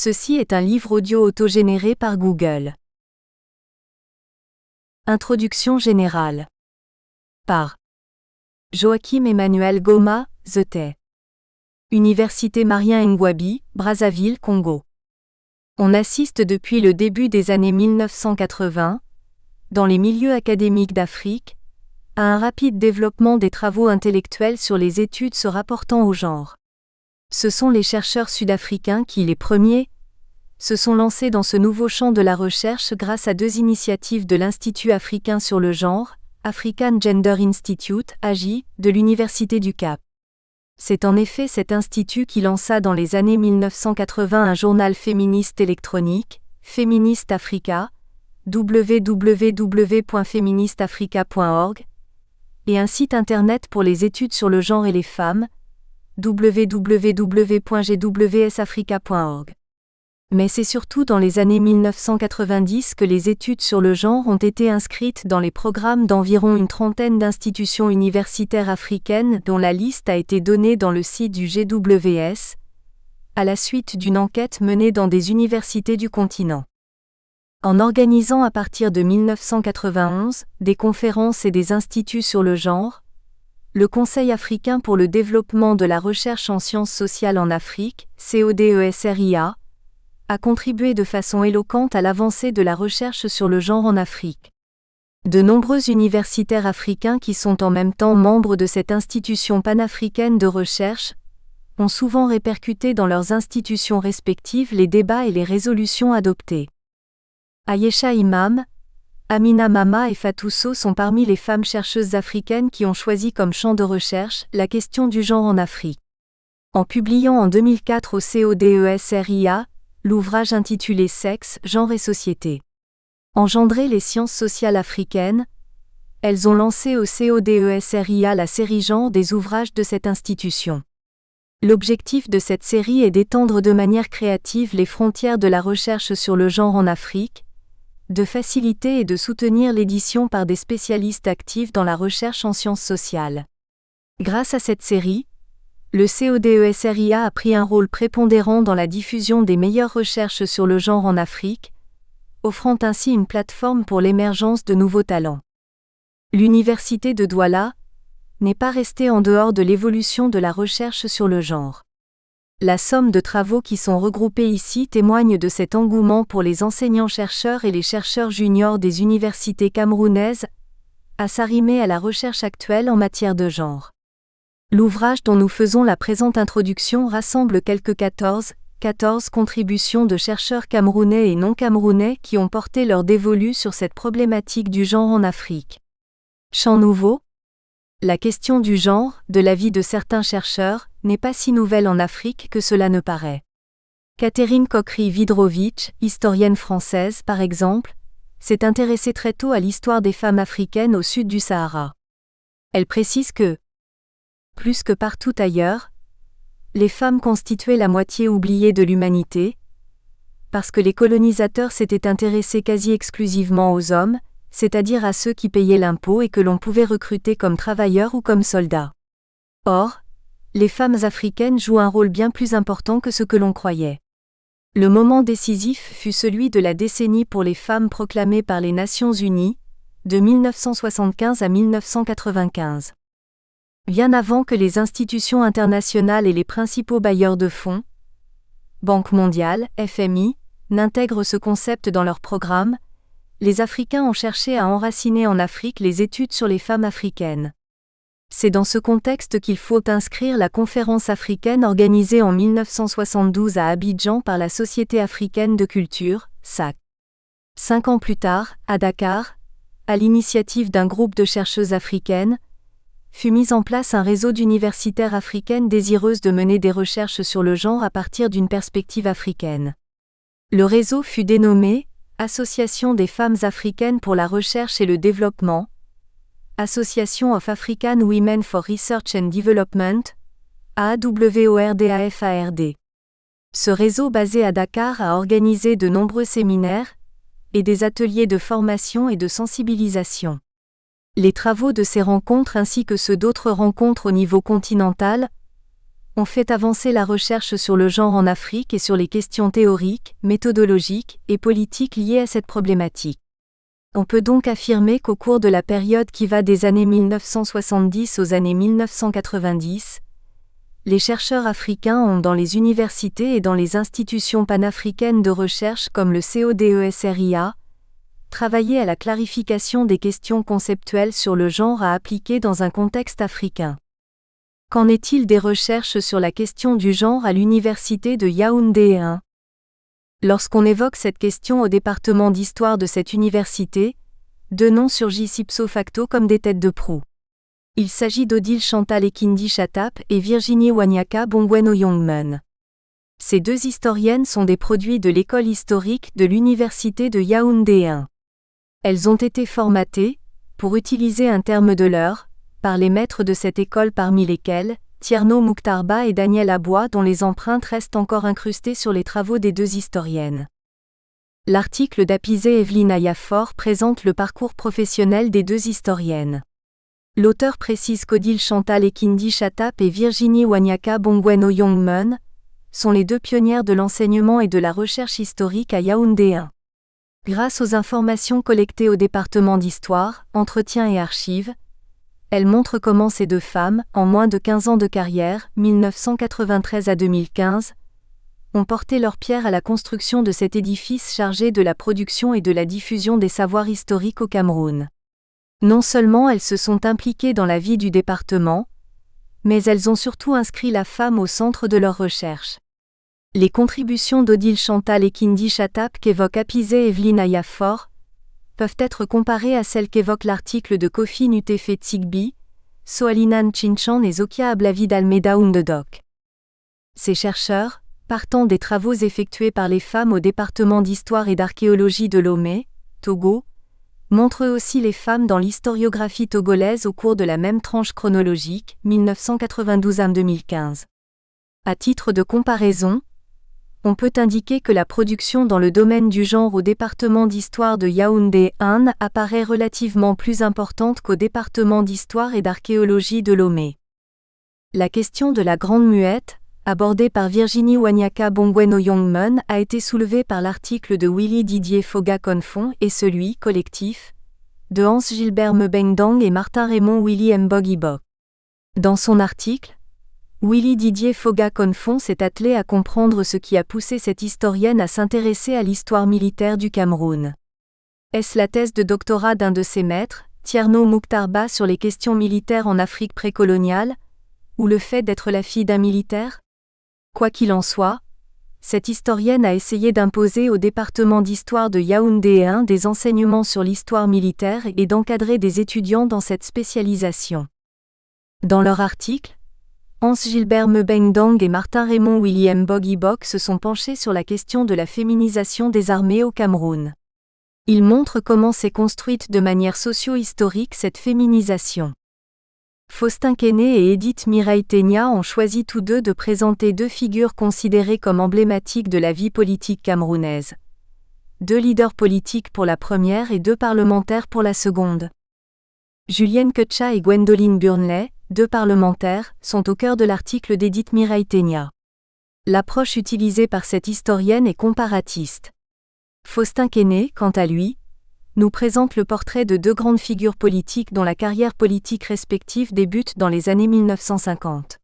Ceci est un livre audio autogénéré par Google. Introduction générale. Par Joachim Emmanuel Goma, Zete. Université Marien Ngouabi, Brazzaville, Congo. On assiste depuis le début des années 1980, dans les milieux académiques d'Afrique, à un rapide développement des travaux intellectuels sur les études se rapportant au genre. Ce sont les chercheurs sud-africains qui, les premiers, se sont lancés dans ce nouveau champ de la recherche grâce à deux initiatives de l'Institut africain sur le genre, African Gender Institute, AGI, de l'Université du Cap. C'est en effet cet institut qui lança dans les années 1980 un journal féministe électronique, Feminist Africa, www.feministafrica.org, et un site internet pour les études sur le genre et les femmes, www.gwsafrica.org. Mais c'est surtout dans les années 1990 que les études sur le genre ont été inscrites dans les programmes d'environ une trentaine d'institutions universitaires africaines dont la liste a été donnée dans le site du GWS, à la suite d'une enquête menée dans des universités du continent. En organisant à partir de 1991 des conférences et des instituts sur le genre, le Conseil africain pour le développement de la recherche en sciences sociales en Afrique, CODESRIA, a contribué de façon éloquente à l'avancée de la recherche sur le genre en Afrique. De nombreux universitaires africains qui sont en même temps membres de cette institution panafricaine de recherche ont souvent répercuté dans leurs institutions respectives les débats et les résolutions adoptées. Ayesha Imam, Amina Mama et Fatousso sont parmi les femmes chercheuses africaines qui ont choisi comme champ de recherche la question du genre en Afrique. En publiant en 2004 au CODESRIA, l'ouvrage intitulé Sexe, genre et société. Engendrer les sciences sociales africaines, elles ont lancé au CODESRIA la série genre des ouvrages de cette institution. L'objectif de cette série est d'étendre de manière créative les frontières de la recherche sur le genre en Afrique, de faciliter et de soutenir l'édition par des spécialistes actifs dans la recherche en sciences sociales. Grâce à cette série, le CODESRIA a pris un rôle prépondérant dans la diffusion des meilleures recherches sur le genre en Afrique, offrant ainsi une plateforme pour l'émergence de nouveaux talents. L'Université de Douala n'est pas restée en dehors de l'évolution de la recherche sur le genre. La somme de travaux qui sont regroupés ici témoigne de cet engouement pour les enseignants-chercheurs et les chercheurs juniors des universités camerounaises à s'arrimer à la recherche actuelle en matière de genre. L'ouvrage dont nous faisons la présente introduction rassemble quelques 14 contributions de chercheurs camerounais et non camerounais qui ont porté leur dévolu sur cette problématique du genre en Afrique. Champ nouveau ? La question du genre, de l'avis de certains chercheurs, n'est pas si nouvelle en Afrique que cela ne paraît. Catherine Cockry-Vidrovitch, historienne française par exemple, s'est intéressée très tôt à l'histoire des femmes africaines au sud du Sahara. Elle précise que, plus que partout ailleurs, les femmes constituaient la moitié oubliée de l'humanité, parce que les colonisateurs s'étaient intéressés quasi exclusivement aux hommes, c'est-à-dire à ceux qui payaient l'impôt et que l'on pouvait recruter comme travailleurs ou comme soldats. Or, les femmes africaines jouent un rôle bien plus important que ce que l'on croyait. Le moment décisif fut celui de la décennie pour les femmes proclamée par les Nations Unies, de 1975 à 1995. Bien avant que les institutions internationales et les principaux bailleurs de fonds, Banque mondiale, FMI, n'intègrent ce concept dans leurs programmes, les Africains ont cherché à enraciner en Afrique les études sur les femmes africaines. C'est dans ce contexte qu'il faut inscrire la conférence africaine organisée en 1972 à Abidjan par la Société africaine de culture, SAC. 5 ans plus tard, à Dakar, à l'initiative d'un groupe de chercheuses africaines, fut mis en place un réseau d'universitaires africaines désireuses de mener des recherches sur le genre à partir d'une perspective africaine. Le réseau fut dénommé Association des femmes africaines pour la recherche et le développement, Association of African Women for Research and Development, AWORDAFARD. Ce réseau basé à Dakar a organisé de nombreux séminaires et des ateliers de formation et de sensibilisation. Les travaux de ces rencontres ainsi que ceux d'autres rencontres au niveau continental ont fait avancer la recherche sur le genre en Afrique et sur les questions théoriques, méthodologiques et politiques liées à cette problématique. On peut donc affirmer qu'au cours de la période qui va des années 1970 aux années 1990, les chercheurs africains ont dans les universités et dans les institutions panafricaines de recherche comme le CODESRIA, travaillé à la clarification des questions conceptuelles sur le genre à appliquer dans un contexte africain. Qu'en est-il des recherches sur la question du genre à l'université de Yaoundé 1 ? Lorsqu'on évoque cette question au département d'histoire de cette université, deux noms surgissent ipso facto comme des têtes de proue. Il s'agit d'Odile Chantal Ekindi Chatap et Virginie Wanyaka Bongwen-Oyongmen. Ces deux historiennes sont des produits de l'école historique de l'université de Yaoundé 1. Elles ont été formatées, pour utiliser un terme de leur, par les maîtres de cette école parmi lesquels, Tierno Mouktarba et Daniel Abois dont les empreintes restent encore incrustées sur les travaux des deux historiennes. L'article d'Apizé Evelyne Ayafor présente le parcours professionnel des deux historiennes. L'auteur précise qu'Odile Chantal Ekindi Chatap et Virginie Wanyaka Bongwen-Oyongmen sont les deux pionnières de l'enseignement et de la recherche historique à Yaoundé 1. Grâce aux informations collectées au département d'histoire, entretien et archives, elles montrent comment ces deux femmes, en moins de 15 ans de carrière, 1993 à 2015, ont porté leur pierre à la construction de cet édifice chargé de la production et de la diffusion des savoirs historiques au Cameroun. Non seulement elles se sont impliquées dans la vie du département, mais elles ont surtout inscrit la femme au centre de leurs recherches. Les contributions d'Odile Chantal Ekindi Chatap qu'évoque Apizé Evelyne Ayafor peuvent être comparées à celles qu'évoque l'article de Kofi Nutefe Tsigbi, Soalinan Chinchan et Zokia Ablavid Almeida Oundedok. Ces chercheurs, partant des travaux effectués par les femmes au département d'histoire et d'archéologie de Lomé, Togo, montrent aussi les femmes dans l'historiographie togolaise au cours de la même tranche chronologique, 1992 à 2015. À titre de comparaison, on peut indiquer que la production dans le domaine du genre au département d'histoire de Yaoundé 1 apparaît relativement plus importante qu'au département d'histoire et d'archéologie de Lomé. La question de la Grande Muette, abordée par Virginie Wanyaka Bongwen-Oyongmen, a été soulevée par l'article de Willy Didier Foga-Confon et celui, collectif, de Hans Gilbert Mebengdang et Martin Raymond Willy Mbog-Ibok. Dans son article, Willy Didier Foga-Confon s'est attelé à comprendre ce qui a poussé cette historienne à s'intéresser à l'histoire militaire du Cameroun. Est-ce la thèse de doctorat d'un de ses maîtres, Tierno Mouktarba, sur les questions militaires en Afrique précoloniale, ou le fait d'être la fille d'un militaire ? Quoi qu'il en soit, cette historienne a essayé d'imposer au département d'histoire de Yaoundé 1 des enseignements sur l'histoire militaire et d'encadrer des étudiants dans cette spécialisation. Dans leur article, Hans Gilbert Mebengdang et Martin Raymond Willy Mbog-Ibok se sont penchés sur la question de la féminisation des armées au Cameroun. Ils montrent comment s'est construite de manière socio-historique cette féminisation. Faustin Quesnay et Edith Mireille Tegna ont choisi tous deux de présenter deux figures considérées comme emblématiques de la vie politique camerounaise. Deux leaders politiques pour la première et deux parlementaires pour la seconde. Julienne Ketcha et Gwendoline Burnley, deux parlementaires, sont au cœur de l'article d'Edith Mireille Tegna. L'approche utilisée par cette historienne est comparatiste. Faustin Quesnay, quant à lui, nous présente le portrait de deux grandes figures politiques dont la carrière politique respective débute dans les années 1950.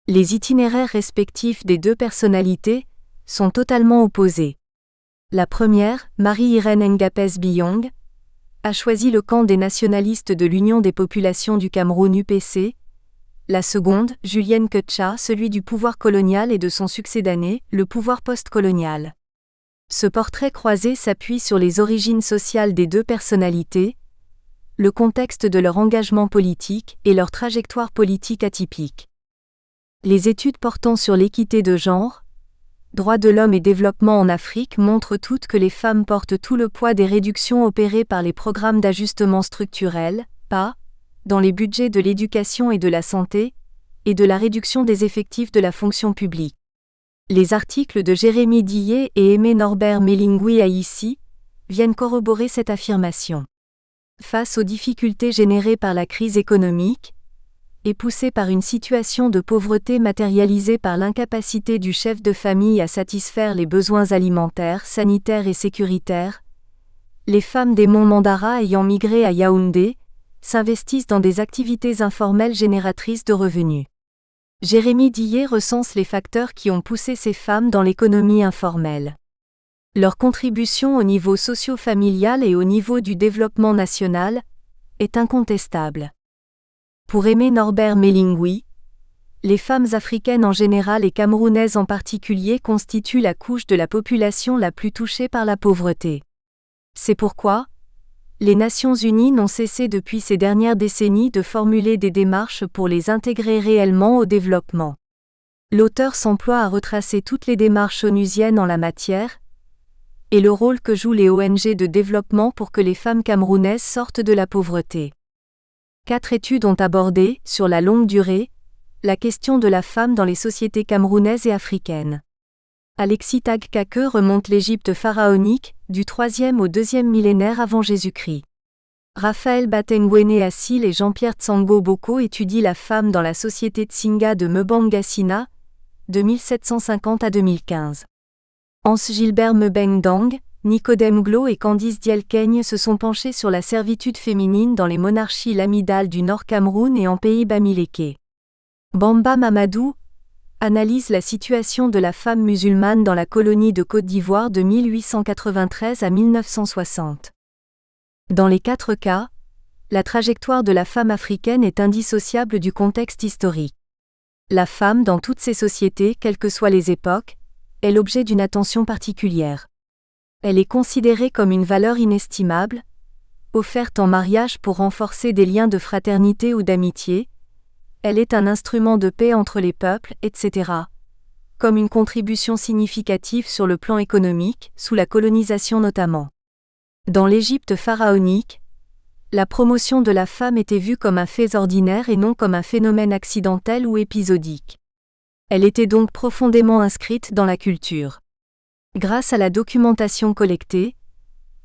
Les itinéraires respectifs des deux personnalités sont totalement opposés. La première, Marie-Irène Ngapes Biyong, a choisi le camp des nationalistes de l'Union des populations du Cameroun UPC, la seconde, Julienne Ketcha, celui du pouvoir colonial et de son succédané, le pouvoir post-colonial. Ce portrait croisé s'appuie sur les origines sociales des deux personnalités, le contexte de leur engagement politique et leur trajectoire politique atypique. Les études portant sur l'équité de genre, droits de l'homme et développement en Afrique montrent toutes que les femmes portent tout le poids des réductions opérées par les programmes d'ajustement structurel, PA, dans les budgets de l'éducation et de la santé, et de la réduction des effectifs de la fonction publique. Les articles de Jérémy Dillet et Aimé Norbert Melingui Aïssi viennent corroborer cette affirmation. Face aux difficultés générées par la crise économique, et poussée par une situation de pauvreté matérialisée par l'incapacité du chef de famille à satisfaire les besoins alimentaires, sanitaires et sécuritaires, les femmes des monts Mandara ayant migré à Yaoundé s'investissent dans des activités informelles génératrices de revenus. Jérémy Dillet recense les facteurs qui ont poussé ces femmes dans l'économie informelle. Leur contribution au niveau socio-familial et au niveau du développement national est incontestable. Pour Aimé Norbert Melingui, les femmes africaines en général et camerounaises en particulier constituent la couche de la population la plus touchée par la pauvreté. C'est pourquoi les Nations Unies n'ont cessé depuis ces dernières décennies de formuler des démarches pour les intégrer réellement au développement. L'auteur s'emploie à retracer toutes les démarches onusiennes en la matière et le rôle que jouent les ONG de développement pour que les femmes camerounaises sortent de la pauvreté. 4 études ont abordé, sur la longue durée, la question de la femme dans les sociétés camerounaises et africaines. Alexis Tag-Kake remonte l'Égypte pharaonique, du 3e au 2e millénaire avant Jésus-Christ. Raphaël Batengwene Assil et Jean-Pierre Tsango Boko étudient la femme dans la société Tsinga de Mbangasina, de 1750 à 2015. Hans-Gilbert Mbengdang, Nicodème Glo et Candice Dielkeigne se sont penchés sur la servitude féminine dans les monarchies lamidales du Nord Cameroun et en pays bamileke. Bamba Mamadou analyse la situation de la femme musulmane dans la colonie de Côte d'Ivoire de 1893 à 1960. Dans les 4 cas, la trajectoire de la femme africaine est indissociable du contexte historique. La femme dans toutes ces sociétés, quelles que soient les époques, est l'objet d'une attention particulière. Elle est considérée comme une valeur inestimable, offerte en mariage pour renforcer des liens de fraternité ou d'amitié. Elle est un instrument de paix entre les peuples, etc. Comme une contribution significative sur le plan économique, sous la colonisation notamment. Dans l'Égypte pharaonique, la promotion de la femme était vue comme un fait ordinaire et non comme un phénomène accidentel ou épisodique. Elle était donc profondément inscrite dans la culture. Grâce à la documentation collectée,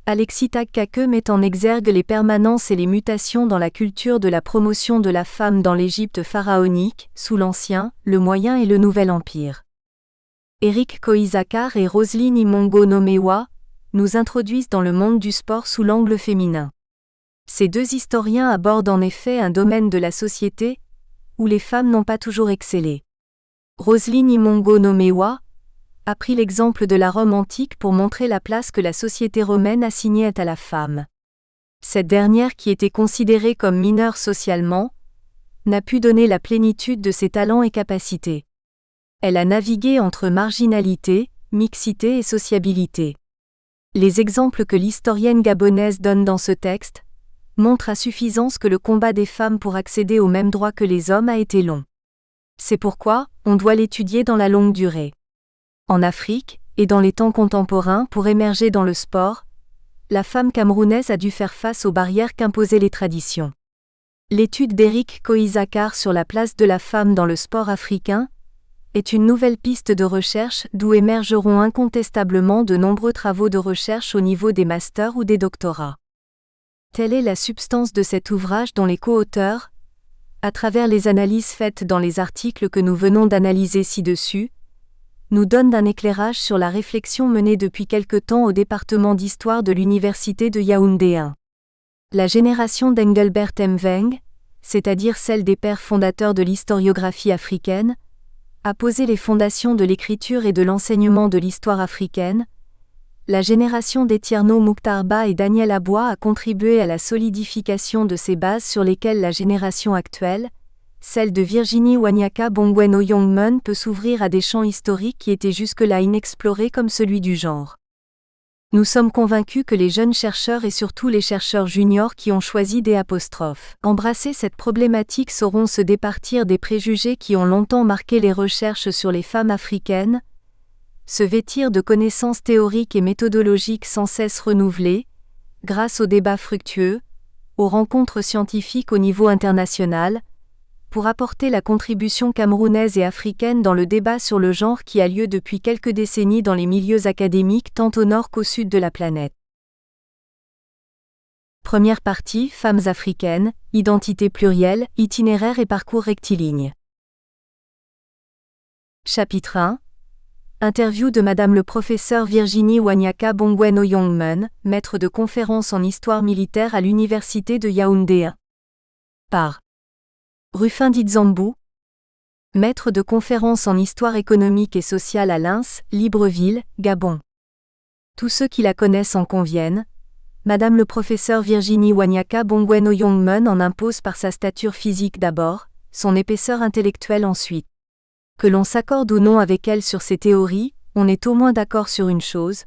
Alexis Tag-Kake met en exergue les permanences et les mutations dans la culture de la promotion de la femme dans l'Égypte pharaonique, sous l'Ancien, le Moyen et le Nouvel Empire. Eric Koizakar et Roselyne Imongo Nomewa nous introduisent dans le monde du sport sous l'angle féminin. Ces 2 historiens abordent en effet un domaine de la société où les femmes n'ont pas toujours excellé. Roselyne Imongo Nomewa a pris l'exemple de la Rome antique pour montrer la place que la société romaine assignait à la femme. Cette dernière, qui était considérée comme mineure socialement, n'a pu donner la plénitude de ses talents et capacités. Elle a navigué entre marginalité, mixité et sociabilité. Les exemples que l'historienne gabonaise donne dans ce texte montrent à suffisance que le combat des femmes pour accéder aux mêmes droits que les hommes a été long. C'est pourquoi on doit l'étudier dans la longue durée. En Afrique, et dans les temps contemporains, pour émerger dans le sport, la femme camerounaise a dû faire face aux barrières qu'imposaient les traditions. L'étude d'Eric Koizakar sur la place de la femme dans le sport africain est une nouvelle piste de recherche d'où émergeront incontestablement de nombreux travaux de recherche au niveau des masters ou des doctorats. Telle est la substance de cet ouvrage dont les co-auteurs, à travers les analyses faites dans les articles que nous venons d'analyser ci-dessus, nous donnent un éclairage sur la réflexion menée depuis quelque temps au département d'histoire de l'université de Yaoundé 1. La génération d'Engelbert Mveng, c'est-à-dire celle des pères fondateurs de l'historiographie africaine, a posé les fondations de l'écriture et de l'enseignement de l'histoire africaine. La génération d'Etierno Mouktarba et Daniel Abois a contribué à la solidification de ces bases sur lesquelles la génération actuelle, celle de Virginie Wanyaka Bongweno Youngmun, peut s'ouvrir à des champs historiques qui étaient jusque-là inexplorés comme celui du genre. Nous sommes convaincus que les jeunes chercheurs et surtout les chercheurs juniors qui ont choisi d'embrasser cette problématique sauront se départir des préjugés qui ont longtemps marqué les recherches sur les femmes africaines, se vêtir de connaissances théoriques et méthodologiques sans cesse renouvelées, grâce aux débats fructueux, aux rencontres scientifiques au niveau international, pour apporter la contribution camerounaise et africaine dans le débat sur le genre qui a lieu depuis quelques décennies dans les milieux académiques tant au nord qu'au sud de la planète. Première partie, femmes africaines, identité plurielle, itinéraire et parcours rectiligne. Chapitre 1. Interview de Madame le professeur Virginie Wanyaka Bongwen Oyongmen, maître de conférences en histoire militaire à l'université de Yaoundé. Par Rufin Dizambou, maître de conférences en histoire économique et sociale à Lens, Libreville, Gabon. Tous ceux qui la connaissent en conviennent. Madame le professeur Virginie Wanyaka Bongwen Oyongmen en impose par sa stature physique d'abord, son épaisseur intellectuelle ensuite. Que l'on s'accorde ou non avec elle sur ses théories, on est au moins d'accord sur une chose,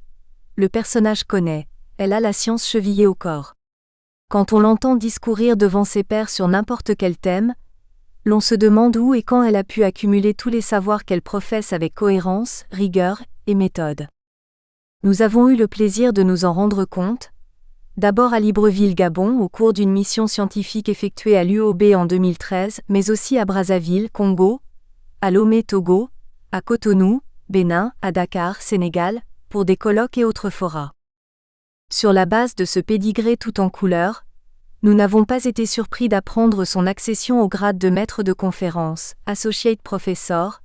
le personnage connaît, elle a la science chevillée au corps. Quand on l'entend discourir devant ses pairs sur n'importe quel thème, l'on se demande où et quand elle a pu accumuler tous les savoirs qu'elle professe avec cohérence, rigueur et méthode. Nous avons eu le plaisir de nous en rendre compte, d'abord à Libreville, Gabon, au cours d'une mission scientifique effectuée à l'UOB en 2013, mais aussi à Brazzaville, Congo, à Lomé, Togo, à Cotonou, Bénin, à Dakar, Sénégal, pour des colloques et autres forats. Sur la base de ce pédigré tout en couleurs, nous n'avons pas été surpris d'apprendre son accession au grade de maître de conférence, Associate Professor,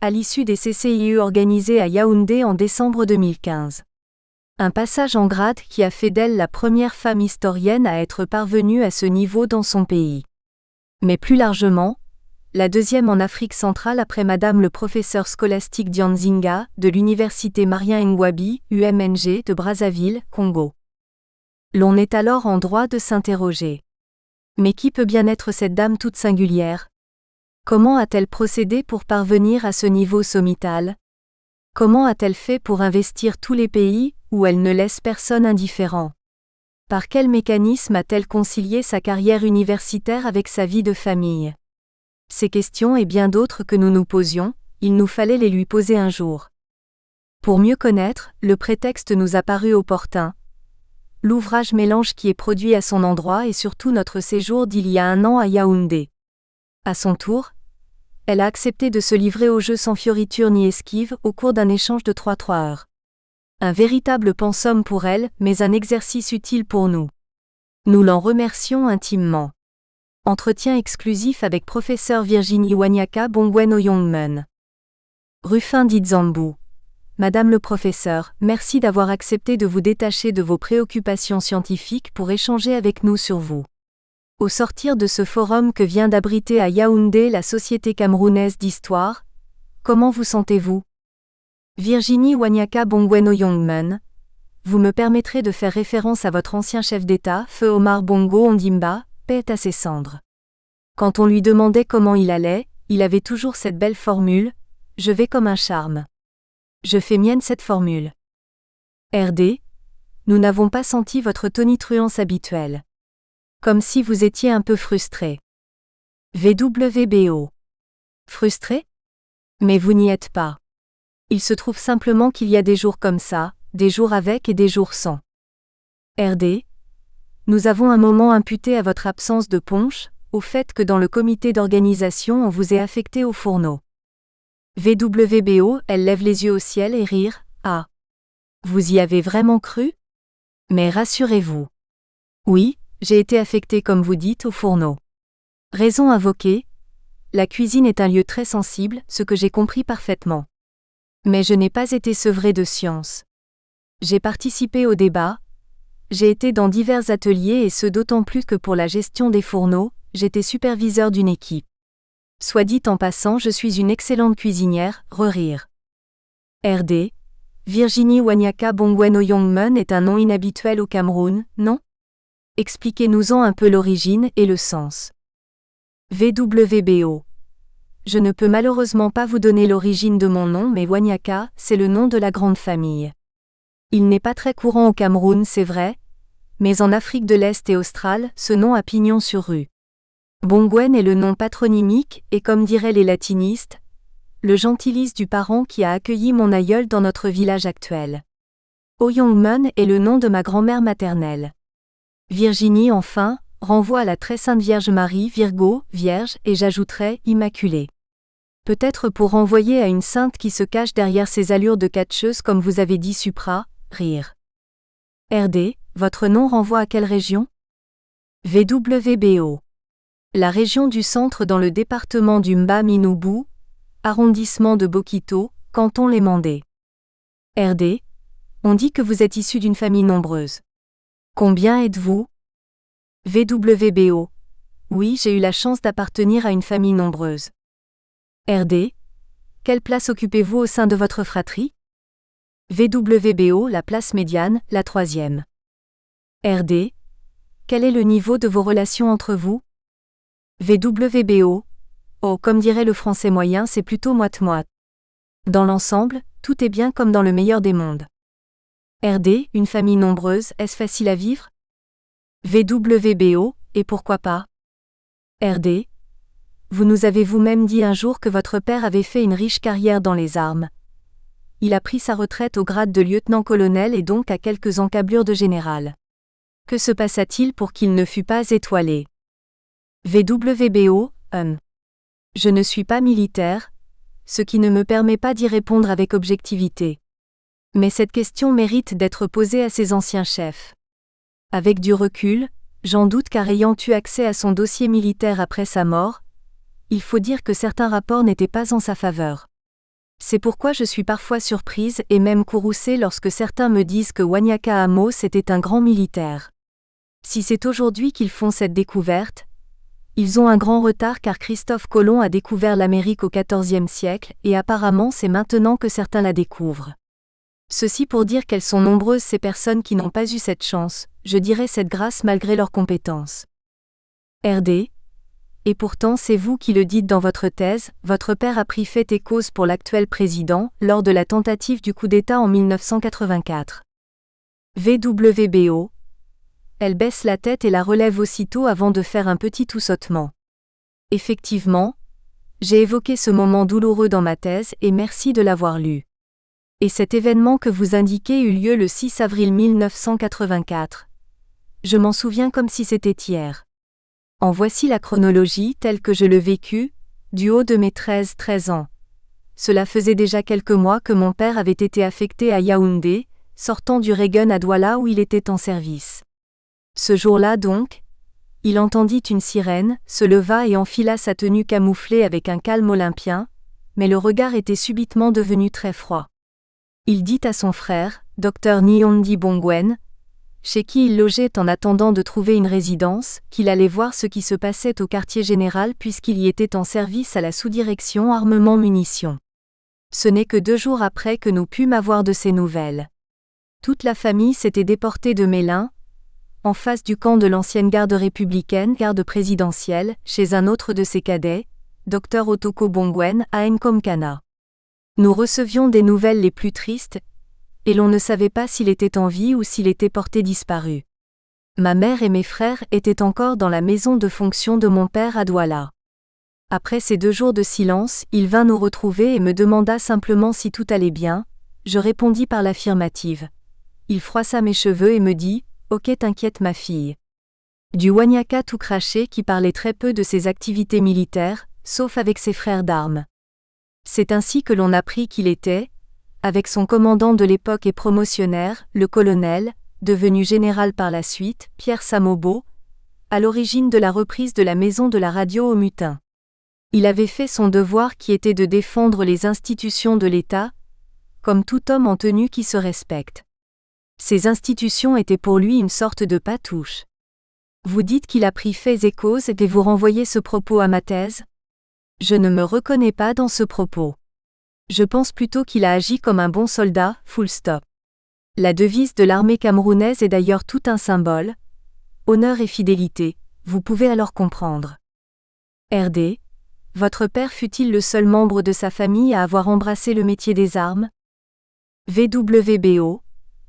à l'issue des CCIU organisés à Yaoundé en décembre 2015. Un passage en grade qui a fait d'elle la première femme historienne à être parvenue à ce niveau dans son pays. Mais plus largement, la deuxième en Afrique centrale après Madame le professeur scolastique Dianzinga, de l'université Marien Ngouabi, UMNG de Brazzaville, Congo. L'on est alors en droit de s'interroger. Mais qui peut bien être cette dame toute singulière? Comment a-t-elle procédé pour parvenir à ce niveau sommital? Comment a-t-elle fait pour investir tous les pays, où elle ne laisse personne indifférent? Par quel mécanisme a-t-elle concilié sa carrière universitaire avec sa vie de famille? Ces questions et bien d'autres que nous nous posions, il nous fallait les lui poser un jour. Pour mieux connaître, le prétexte nous a paru opportun. L'ouvrage Mélange qui est produit à son endroit et surtout notre séjour d'il y a 1 an à Yaoundé. À son tour, elle a accepté de se livrer au jeu sans fioriture ni esquive au cours d'un échange de 3 heures. Un véritable pensum pour elle, mais un exercice utile pour nous. Nous l'en remercions intimement. Entretien exclusif avec professeur Virginie Wanyaka Bongwen Oyongmen. Rufin Dizambou. Madame le professeur, merci d'avoir accepté de vous détacher de vos préoccupations scientifiques pour échanger avec nous sur vous. Au sortir de ce forum que vient d'abriter à Yaoundé la Société camerounaise d'histoire, comment vous sentez-vous? Virginie Wanyaka Bongwen Oyongmen. Vous me permettrez de faire référence à votre ancien chef d'État, Feu Omar Bongo Ondimba, paix à ses cendres. Quand on lui demandait comment il allait, il avait toujours cette belle formule, « Je vais comme un charme ». Je fais mienne cette formule. RD, nous n'avons pas senti votre tonitruance habituelle. Comme si vous étiez un peu frustré. VWBO. Frustré? Mais vous n'y êtes pas. Il se trouve simplement qu'il y a des jours comme ça, des jours avec et des jours sans. RD. Nous avons un moment imputé à votre absence de punch, au fait que dans le comité d'organisation on vous est affecté au fourneau. VWBO, elle lève les yeux au ciel et rire, ah. Vous y avez vraiment cru? Mais rassurez-vous. Oui, j'ai été affecté comme vous dites au fourneau. Raison invoquée. La cuisine est un lieu très sensible, ce que j'ai compris parfaitement. Mais je n'ai pas été sevré de science. J'ai participé au débat. J'ai été dans divers ateliers et ce d'autant plus que pour la gestion des fourneaux, j'étais superviseur d'une équipe. Soit dit en passant, je suis une excellente cuisinière, re-rire. RD. Virginie Wanyaka Bongwen Oyongmen est un nom inhabituel au Cameroun, non? Expliquez-nous-en un peu l'origine et le sens. VWBO. Je ne peux malheureusement pas vous donner l'origine de mon nom mais Wanyaka, c'est le nom de la grande famille. Il n'est pas très courant au Cameroun, c'est vrai, mais en Afrique de l'Est et australe, ce nom a pignon sur rue. Bongwen est le nom patronymique et comme diraient les latinistes, le gentilice du parent qui a accueilli mon aïeul dans notre village actuel. Oyongmen est le nom de ma grand-mère maternelle. Virginie enfin, renvoie à la très sainte Vierge Marie, Virgo, Vierge, et j'ajouterais, Immaculée. Peut-être pour renvoyer à une sainte qui se cache derrière ses allures de catcheuse comme vous avez dit supra, rire. RD, votre nom renvoie à quelle région? VWBO. La région du Centre dans le département du Mba-Minoubou, arrondissement de Bokito, canton Les Mandés. RD. On dit que vous êtes issu d'une famille nombreuse. Combien êtes-vous? VWBO. Oui, j'ai eu la chance d'appartenir à une famille nombreuse. RD. Quelle place occupez-vous au sein de votre fratrie? VWBO, la place médiane, la 3e. RD. Quel est le niveau de vos relations entre vous? VWBO. Oh, comme dirait le français moyen, c'est plutôt moite-moite. Dans l'ensemble, tout est bien comme dans le meilleur des mondes. RD, une famille nombreuse, est-ce facile à vivre? VWBO, et pourquoi pas? RD. Vous nous avez vous-même dit un jour que votre père avait fait une riche carrière dans les armes. Il a pris sa retraite au grade de lieutenant-colonel et donc à quelques encablures de général. Que se passa-t-il pour qu'il ne fût pas étoilé? VWBO, Je ne suis pas militaire, ce qui ne me permet pas d'y répondre avec objectivité. Mais cette question mérite d'être posée à ses anciens chefs. Avec du recul, j'en doute car ayant eu accès à son dossier militaire après sa mort, il faut dire que certains rapports n'étaient pas en sa faveur. C'est pourquoi je suis parfois surprise et même courroucée lorsque certains me disent que Wanyaka Amos était un grand militaire. Si c'est aujourd'hui qu'ils font cette découverte, ils ont un grand retard car Christophe Colomb a découvert l'Amérique au XIVe siècle et apparemment c'est maintenant que certains la découvrent. Ceci pour dire qu'elles sont nombreuses ces personnes qui n'ont pas eu cette chance, je dirais cette grâce malgré leurs compétences. RD. Et pourtant c'est vous qui le dites dans votre thèse, votre père a pris fait et cause pour l'actuel président, lors de la tentative du coup d'État en 1984. VWBO. Elle baisse la tête et la relève aussitôt avant de faire un petit toussottement. Effectivement, j'ai évoqué ce moment douloureux dans ma thèse et merci de l'avoir lu. Et cet événement que vous indiquez eut lieu le 6 avril 1984. Je m'en souviens comme si c'était hier. En voici la chronologie telle que je le vécus, du haut de mes 13 ans. Cela faisait déjà quelques mois que mon père avait été affecté à Yaoundé, sortant du Reagan à Douala où il était en service. Ce jour-là donc, il entendit une sirène, se leva et enfila sa tenue camouflée avec un calme olympien, mais le regard était subitement devenu très froid. Il dit à son frère, Dr Nyondi Bongwen, chez qui il logeait en attendant de trouver une résidence, qu'il allait voir ce qui se passait au quartier général puisqu'il y était en service à la sous-direction armement-munitions. Ce n'est que 2 jours après que nous pûmes avoir de ces nouvelles. Toute la famille s'était déportée de Mélin, en face du camp de l'ancienne garde républicaine, garde présidentielle, chez un autre de ses cadets, Dr Otoko Bongwen, à Nkomkana. Nous recevions des nouvelles les plus tristes, et l'on ne savait pas s'il était en vie ou s'il était porté disparu. Ma mère et mes frères étaient encore dans la maison de fonction de mon père à Douala. Après ces 2 jours de silence, il vint nous retrouver et me demanda simplement si tout allait bien. Je répondis par l'affirmative. Il froissa mes cheveux et me dit « Ok, t'inquiète ma fille ». Du Wanyaka tout craché qui parlait très peu de ses activités militaires, sauf avec ses frères d'armes. C'est ainsi que l'on apprit qu'il était, avec son commandant de l'époque et promotionnaire, le colonel, devenu général par la suite, Pierre Samobo, à l'origine de la reprise de la maison de la radio au Mutin. Il avait fait son devoir qui était de défendre les institutions de l'État, comme tout homme en tenue qui se respecte. Ces institutions étaient pour lui une sorte de patouche. Vous dites qu'il a pris faits et causes et vous renvoyez ce propos à ma thèse? Je ne me reconnais pas dans ce propos. Je pense plutôt qu'il a agi comme un bon soldat, full stop. La devise de l'armée camerounaise est d'ailleurs tout un symbole. Honneur et fidélité, vous pouvez alors comprendre. RD. Votre père fut-il le seul membre de sa famille à avoir embrassé le métier des armes? VWBO.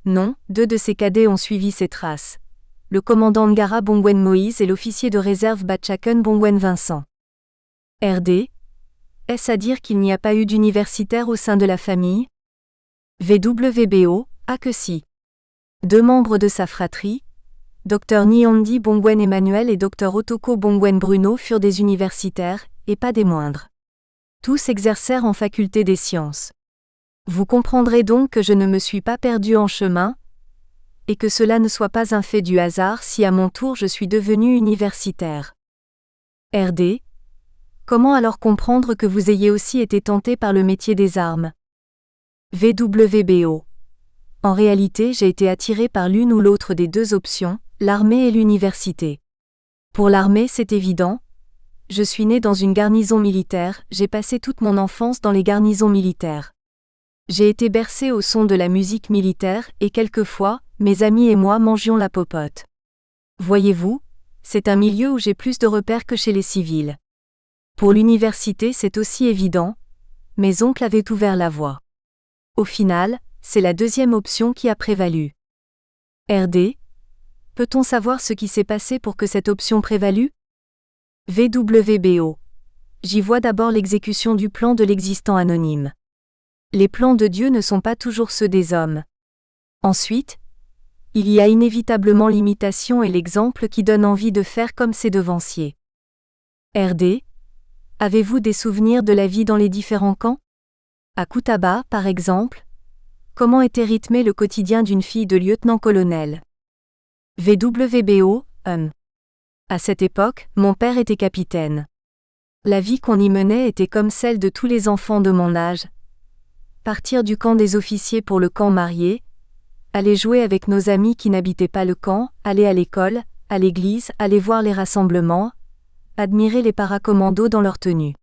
Non, 2 de ses cadets ont suivi ses traces. Le commandant Ngara Bongwen Moïse et l'officier de réserve Batchaken Bongwen Vincent. RD. Est-ce à dire qu'il n'y a pas eu d'universitaire au sein de la famille? VWBO, ah que si. 2 membres de sa fratrie, Dr Nyondi Bongwen Emmanuel et Dr Otoko Bongwen Bruno furent des universitaires, et pas des moindres. Tous exercèrent en faculté des sciences. Vous comprendrez donc que je ne me suis pas perdu en chemin, et que cela ne soit pas un fait du hasard si à mon tour je suis devenu universitaire. RD. Comment alors comprendre que vous ayez aussi été tenté par le métier des armes? VWBO. En réalité, j'ai été attiré par l'une ou l'autre des deux options, l'armée et l'université. Pour l'armée, c'est évident. Je suis né dans une garnison militaire, j'ai passé toute mon enfance dans les garnisons militaires. J'ai été bercé au son de la musique militaire et quelquefois, mes amis et moi mangions la popote. Voyez-vous, c'est un milieu où j'ai plus de repères que chez les civils. Pour l'université, c'est aussi évident. Mes oncles avaient ouvert la voie. Au final, c'est la deuxième option qui a prévalu. RD. Peut-on savoir ce qui s'est passé pour que cette option prévalue? VWBO. J'y vois d'abord l'exécution du plan de l'existant anonyme. Les plans de Dieu ne sont pas toujours ceux des hommes. Ensuite, il y a inévitablement l'imitation et l'exemple qui donnent envie de faire comme ses devanciers. RD. Avez-vous des souvenirs de la vie dans les différents camps? À Koutaba, par exemple, comment était rythmé le quotidien d'une fille de lieutenant-colonel? VWBO. À cette époque, mon père était capitaine. La vie qu'on y menait était comme celle de tous les enfants de mon âge. Partir du camp des officiers pour le camp marié, aller jouer avec nos amis qui n'habitaient pas le camp, aller à l'école, à l'église, aller voir les rassemblements, admirer les paracommandos dans leur tenue.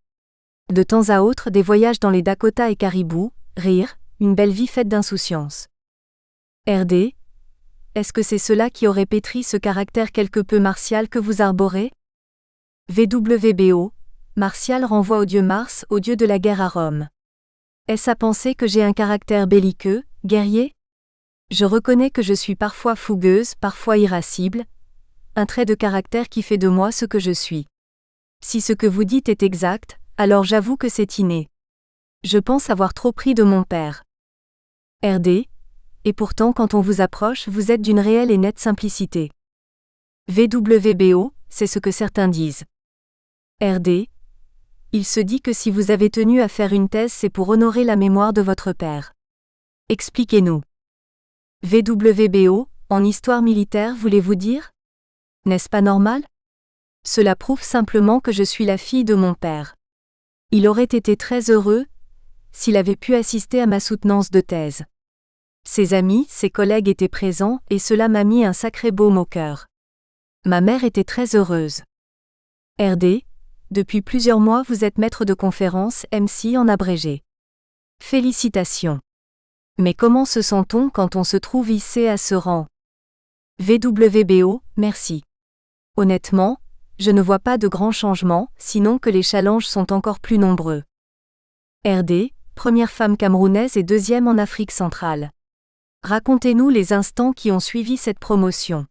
De temps à autre des voyages dans les Dakota et Caribou, rire, une belle vie faite d'insouciance. RD. Est-ce que c'est cela qui aurait pétri ce caractère quelque peu martial que vous arborez? VWBO. Martial renvoie au dieu Mars, au dieu de la guerre à Rome. Est-ce à penser que j'ai un caractère belliqueux, guerrier? Je reconnais que je suis parfois fougueuse, parfois irascible, un trait de caractère qui fait de moi ce que je suis. Si ce que vous dites est exact, alors j'avoue que c'est inné. Je pense avoir trop pris de mon père. RD. Et pourtant quand on vous approche, vous êtes d'une réelle et nette simplicité. VWBO, c'est ce que certains disent. RD. Il se dit que si vous avez tenu à faire une thèse, c'est pour honorer la mémoire de votre père. Expliquez-nous. VWBO, en histoire militaire, voulez-vous dire? N'est-ce pas normal? Cela prouve simplement que je suis la fille de mon père. Il aurait été très heureux s'il avait pu assister à ma soutenance de thèse. Ses amis, ses collègues étaient présents et cela m'a mis un sacré baume au cœur. Ma mère était très heureuse. RD. Depuis plusieurs mois vous êtes maître de conférence, MC en abrégé. Félicitations. Mais comment se sent-on quand on se trouve hissé à ce rang? VWBO, merci. Honnêtement, je ne vois pas de grands changements, sinon que les challenges sont encore plus nombreux. RD, première femme camerounaise et deuxième en Afrique centrale. Racontez-nous les instants qui ont suivi cette promotion.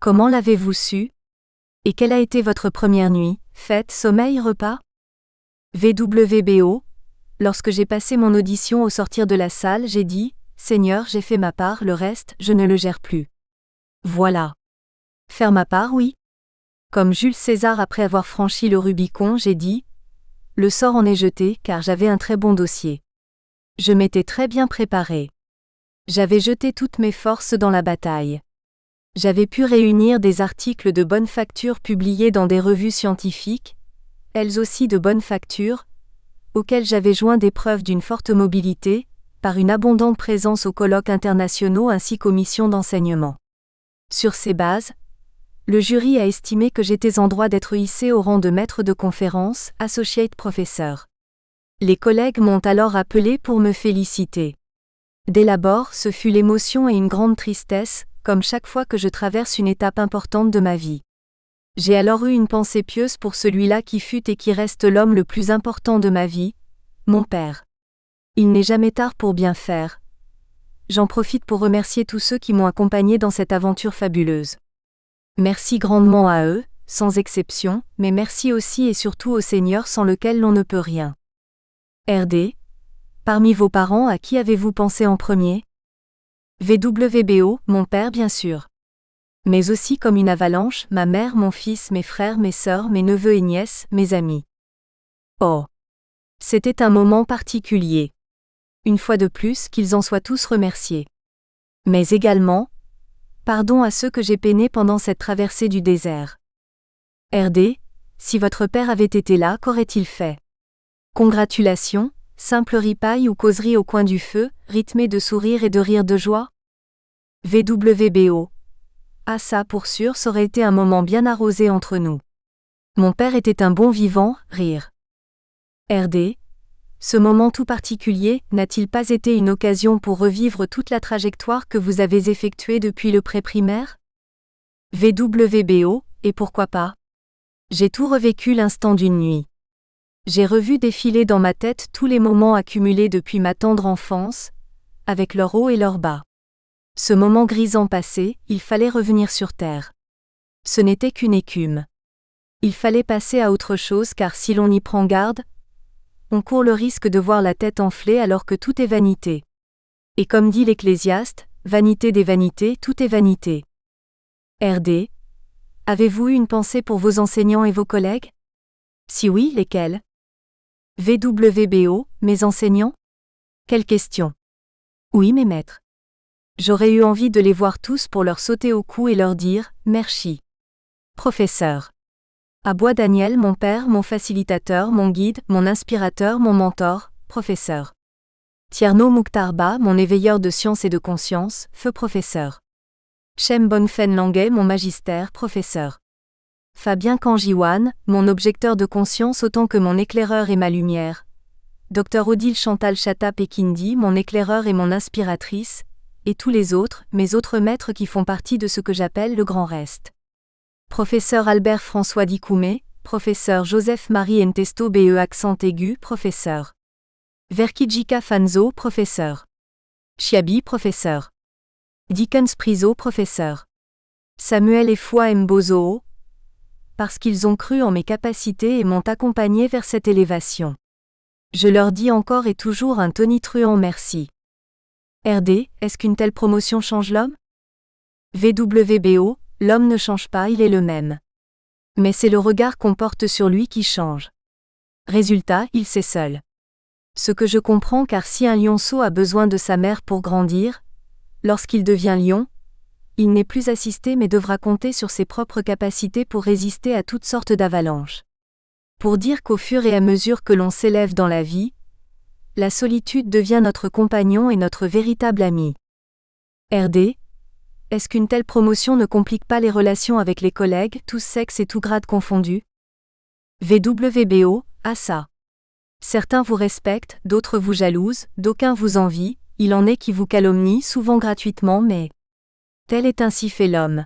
Comment l'avez-vous su? Et quelle a été votre première nuit, fête, sommeil, repas? VWBO. Lorsque j'ai passé mon audition au sortir de la salle, j'ai dit « Seigneur, j'ai fait ma part, le reste, je ne le gère plus. » Voilà. Faire ma part, oui. Comme Jules César après avoir franchi le Rubicon, j'ai dit « Le sort en est jeté, car j'avais un très bon dossier. Je m'étais très bien préparé. J'avais jeté toutes mes forces dans la bataille. J'avais pu réunir des articles de bonne facture publiés dans des revues scientifiques, elles aussi de bonne facture, auxquelles j'avais joint des preuves d'une forte mobilité, par une abondante présence aux colloques internationaux ainsi qu'aux missions d'enseignement. Sur ces bases, le jury a estimé que j'étais en droit d'être hissé au rang de maître de conférence, associate professeur. Les collègues m'ont alors appelé pour me féliciter. Dès l'abord, ce fut l'émotion et une grande tristesse, comme chaque fois que je traverse une étape importante de ma vie. J'ai alors eu une pensée pieuse pour celui-là qui fut et qui reste l'homme le plus important de ma vie, mon père. Il n'est jamais tard pour bien faire. J'en profite pour remercier tous ceux qui m'ont accompagné dans cette aventure fabuleuse. Merci grandement à eux, sans exception, mais merci aussi et surtout au Seigneur sans lequel l'on ne peut rien. RD. Parmi vos parents, à qui avez-vous pensé en premier? VWBO, mon père bien sûr. Mais aussi comme une avalanche, ma mère, mon fils, mes frères, mes sœurs, mes neveux et nièces, mes amis. Oh! C'était un moment particulier. Une fois de plus, qu'ils en soient tous remerciés. Mais également, Pardon à ceux que j'ai peinés pendant cette traversée du désert. RD, si votre père avait été là, qu'aurait-il fait? Congratulations, simple ripaille ou causerie au coin du feu, rythmée de sourires et de rires de joie? VWBO. Ah ça pour sûr, ça aurait été un moment bien arrosé entre nous. Mon père était un bon vivant, rire. RD. Ce moment tout particulier, n'a-t-il pas été une occasion pour revivre toute la trajectoire que vous avez effectuée depuis le pré-primaire? VWBO, et pourquoi pas? J'ai tout revécu l'instant d'une nuit. J'ai revu défiler dans ma tête tous les moments accumulés depuis ma tendre enfance, avec leurs hauts et leurs bas. Ce moment grisant passé, il fallait revenir sur terre. Ce n'était qu'une écume. Il fallait passer à autre chose car si l'on y prend garde, on court le risque de voir la tête enflée alors que tout est vanité. Et comme dit l'Ecclésiaste, vanité des vanités, tout est vanité. RD. Avez-vous eu une pensée pour vos enseignants et vos collègues? Si oui, lesquels? VWBO, mes enseignants? Quelle question? Oui, mes maîtres. J'aurais eu envie de les voir tous pour leur sauter au cou et leur dire « Merci. » Professeur. Abois Daniel, mon père, mon facilitateur, mon guide, mon inspirateur, mon mentor, professeur. Tierno Mouktarba, mon éveilleur de science et de conscience, feu professeur. Shem Bonfen Languet, mon magistère, professeur. Fabien Kanjiwan, mon objecteur de conscience autant que mon éclaireur et ma lumière. Dr Odile Chantal Chata Pekindi, mon éclaireur et mon inspiratrice, et tous les autres, mes autres maîtres qui font partie de ce que j'appelle le grand reste. Professeur Albert François Dikoumé, professeur Joseph-Marie Ntesto BE accent aigu, professeur. Verkijika Fanzo, professeur. Chiabi, professeur. Dickens Priso, professeur. Samuel et Foi Mbozo, parce qu'ils ont cru en mes capacités et m'ont accompagné vers cette élévation. Je leur dis encore et toujours un tonitruant merci. RD, est-ce qu'une telle promotion change l'homme? VWBO, l'homme ne change pas, il est le même. Mais c'est le regard qu'on porte sur lui qui change. Résultat, il sait seul. Ce que je comprends car si un lionceau a besoin de sa mère pour grandir, lorsqu'il devient lion, il n'est plus assisté mais devra compter sur ses propres capacités pour résister à toutes sortes d'avalanches. Pour dire qu'au fur et à mesure que l'on s'élève dans la vie, la solitude devient notre compagnon et notre véritable ami. RD. Est-ce qu'une telle promotion ne complique pas les relations avec les collègues, tous sexes et tous grades confondus? VWBO, ah ça. Certains vous respectent, d'autres vous jalousent, d'aucuns vous envient, il en est qui vous calomnient souvent gratuitement mais... Tel est ainsi fait l'homme.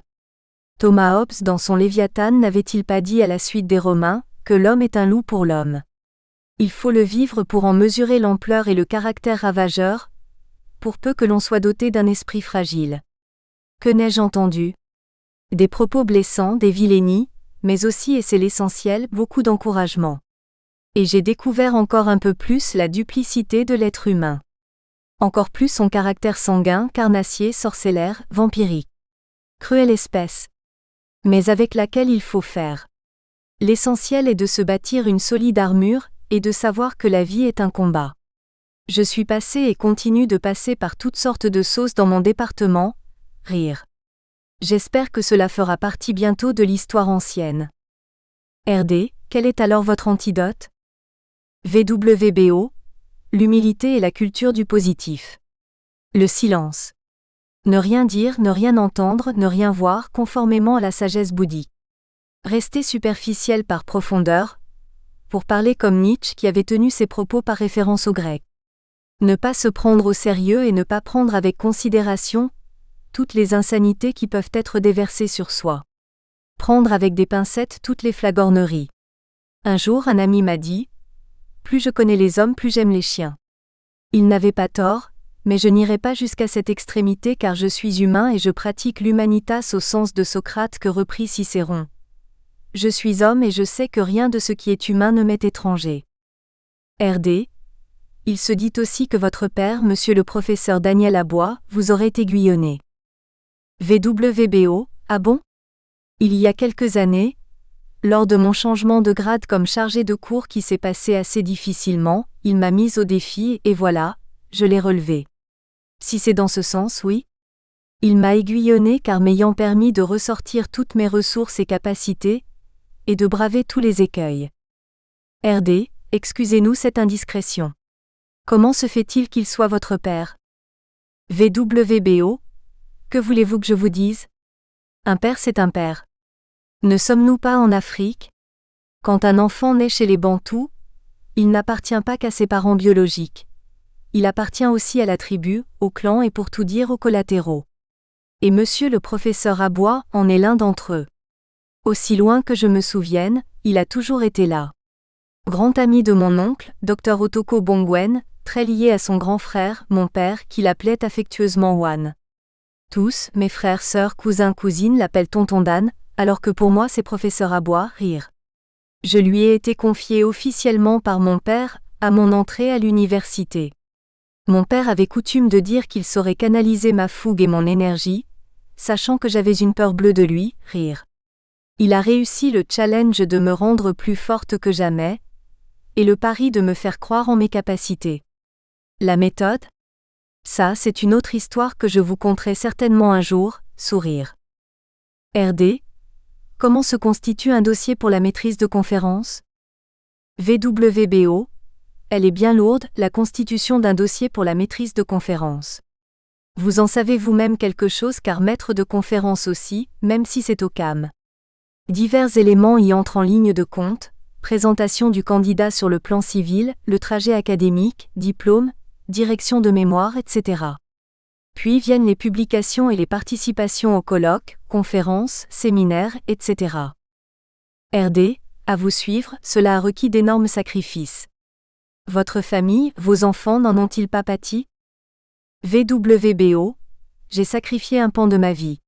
Thomas Hobbes dans son Léviathan n'avait-il pas dit à la suite des Romains, que l'homme est un loup pour l'homme? Il faut le vivre pour en mesurer l'ampleur et le caractère ravageur, pour peu que l'on soit doté d'un esprit fragile. Que n'ai-je entendu? Des propos blessants, des vilainies, mais aussi, et c'est l'essentiel, beaucoup d'encouragement. Et j'ai découvert encore un peu plus la duplicité de l'être humain. Encore plus son caractère sanguin, carnassier, sorcellaire, vampirique. Cruelle espèce. Mais avec laquelle il faut faire. L'essentiel est de se bâtir une solide armure, et de savoir que la vie est un combat. Je suis passé et continue de passer par toutes sortes de sauces dans mon département, rire. J'espère que cela fera partie bientôt de l'histoire ancienne. RD, quel est alors votre antidote? VWBO, l'humilité et la culture du positif. Le silence. Ne rien dire, ne rien entendre, ne rien voir, conformément à la sagesse bouddhique. Rester superficiel par profondeur, pour parler comme Nietzsche qui avait tenu ses propos par référence aux Grecs. Ne pas se prendre au sérieux et ne pas prendre avec considération toutes les insanités qui peuvent être déversées sur soi. Prendre avec des pincettes toutes les flagorneries. Un jour, un ami m'a dit « Plus je connais les hommes, plus j'aime les chiens. » Il n'avait pas tort, mais je n'irai pas jusqu'à cette extrémité car je suis humain et je pratique l'humanitas au sens de Socrate que reprit Cicéron. Je suis homme et je sais que rien de ce qui est humain ne m'est étranger. RD. Il se dit aussi que votre père, monsieur le professeur Daniel Abois, vous aurait aiguillonné. VWBO, ah bon? Il y a quelques années, lors de mon changement de grade comme chargé de cours qui s'est passé assez difficilement, il m'a mise au défi et voilà, je l'ai relevé. Si c'est dans ce sens, oui. Il m'a aiguillonné car m'ayant permis de ressortir toutes mes ressources et capacités, et de braver tous les écueils. RD, excusez-nous cette indiscrétion. Comment se fait-il qu'il soit votre père? VWBO, que voulez-vous que je vous dise? Un père c'est un père. Ne sommes-nous pas en Afrique? Quand un enfant naît chez les Bantous, il n'appartient pas qu'à ses parents biologiques. Il appartient aussi à la tribu, au clan et pour tout dire aux collatéraux. Et monsieur le professeur Abois en est l'un d'entre eux. Aussi loin que je me souvienne, il a toujours été là. Grand ami de mon oncle, Dr Otoko Bongwen, très lié à son grand frère, mon père, qui l'appelait affectueusement Wan. Tous, mes frères, sœurs, cousins, cousines l'appellent Tonton Dan, alors que pour moi c'est professeur Abois, rire. Je lui ai été confié officiellement par mon père, à mon entrée à l'université. Mon père avait coutume de dire qu'il saurait canaliser ma fougue et mon énergie, sachant que j'avais une peur bleue de lui, rire. Il a réussi le challenge de me rendre plus forte que jamais, et le pari de me faire croire en mes capacités. La méthode? Ça, c'est une autre histoire que je vous conterai certainement un jour, sourire. RD. Comment se constitue un dossier pour la maîtrise de conférence? VWBO. Elle est bien lourde, la constitution d'un dossier pour la maîtrise de conférence. Vous en savez vous-même quelque chose car maître de conférence aussi, même si c'est au CAM. Divers éléments y entrent en ligne de compte, présentation du candidat sur le plan civil, le trajet académique, diplôme, direction de mémoire, etc. Puis viennent les publications et les participations aux colloques, conférences, séminaires, etc. RD, à vous suivre, cela a requis d'énormes sacrifices. Votre famille, vos enfants n'en ont-ils pas pâti? VWBO, j'ai sacrifié un pan de ma vie.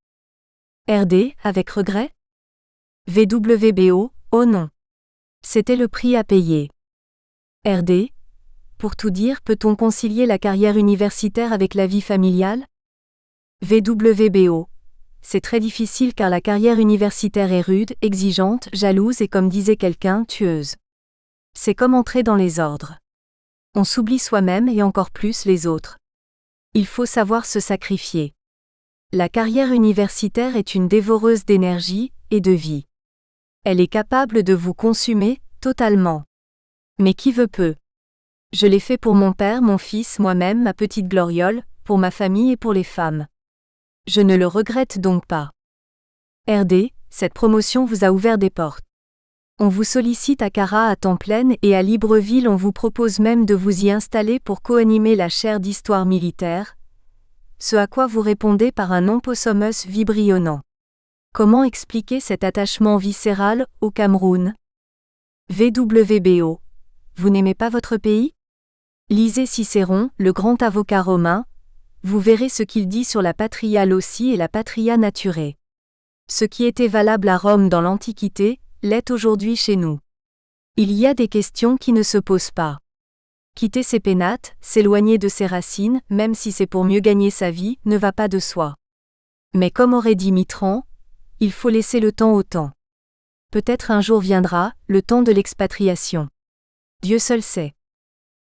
RD, avec regret? VWBO, oh non. C'était le prix à payer. RD, pour tout dire, peut-on concilier la carrière universitaire avec la vie familiale? VWBO, c'est très difficile car la carrière universitaire est rude, exigeante, jalouse et comme disait quelqu'un, tueuse. C'est comme entrer dans les ordres. On s'oublie soi-même et encore plus les autres. Il faut savoir se sacrifier. La carrière universitaire est une dévoreuse d'énergie et de vie. Elle est capable de vous consumer, totalement. Mais qui veut peut. Je l'ai fait pour mon père, mon fils, moi-même, ma petite gloriole, pour ma famille et pour les femmes. Je ne le regrette donc pas. RD, cette promotion vous a ouvert des portes. On vous sollicite à Cara à temps plein et à Libreville on vous propose même de vous y installer pour co-animer la chaire d'histoire militaire, ce à quoi vous répondez par un non-possumus vibrionnant. Comment expliquer cet attachement viscéral au Cameroun? VWBO. Vous n'aimez pas votre pays? Lisez Cicéron, le grand avocat romain, vous verrez ce qu'il dit sur la patria loci et la patria naturae. Ce qui était valable à Rome dans l'Antiquité, l'est aujourd'hui chez nous. Il y a des questions qui ne se posent pas. Quitter ses pénates, s'éloigner de ses racines, même si c'est pour mieux gagner sa vie, ne va pas de soi. Mais comme aurait dit Mitterrand, il faut laisser le temps au temps. Peut-être un jour viendra, le temps de l'expatriation. Dieu seul sait.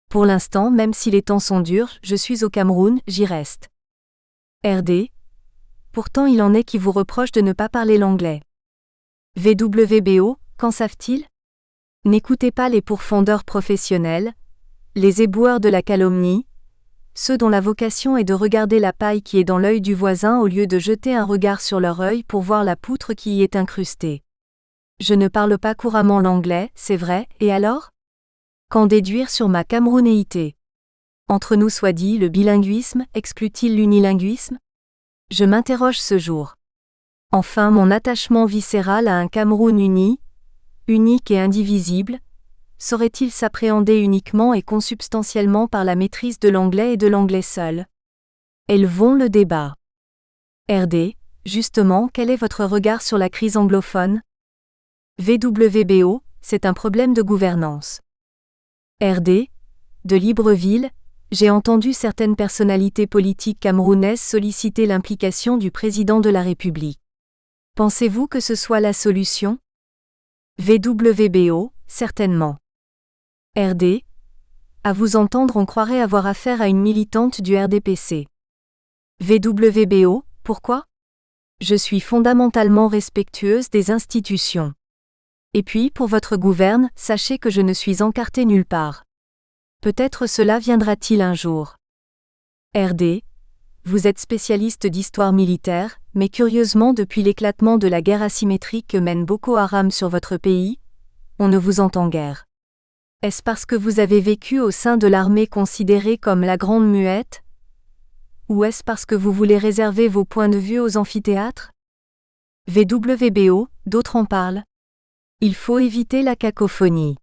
Pour l'instant, même si les temps sont durs, je suis au Cameroun, j'y reste. RD. Pourtant il en est qui vous reprochent de ne pas parler l'anglais. VWBO, qu'en savent-ils? N'écoutez pas les pourfendeurs professionnels, les éboueurs de la calomnie, ceux dont la vocation est de regarder la paille qui est dans l'œil du voisin au lieu de jeter un regard sur leur œil pour voir la poutre qui y est incrustée. Je ne parle pas couramment l'anglais, c'est vrai, et alors? Qu'en déduire sur ma camerounéité? Entre nous soit dit, le bilinguisme exclut-il l'unilinguisme? Je m'interroge ce jour. Enfin, mon attachement viscéral à un Cameroun uni, unique et indivisible, saurait-il s'appréhender uniquement et consubstantiellement par la maîtrise de l'anglais et de l'anglais seul? Élevons le débat. RD, justement, quel est votre regard sur la crise anglophone? VWBO, c'est un problème de gouvernance. RD, de Libreville, j'ai entendu certaines personnalités politiques camerounaises solliciter l'implication du président de la République. Pensez-vous que ce soit la solution? VWBO, certainement. RD, à vous entendre on croirait avoir affaire à une militante du RDPC. VWBO, Pourquoi? Je suis fondamentalement respectueuse des institutions. Et puis, pour votre gouverne, sachez que je ne suis encartée nulle part. Peut-être cela viendra-t-il un jour. RD. Vous êtes spécialiste d'histoire militaire, mais curieusement depuis l'éclatement de la guerre asymétrique que mène Boko Haram sur votre pays, on ne vous entend guère. Est-ce parce que vous avez vécu au sein de l'armée considérée comme la Grande Muette? Ou est-ce parce que vous voulez réserver vos points de vue aux amphithéâtres? VWBO, d'autres en parlent. Il faut éviter la cacophonie.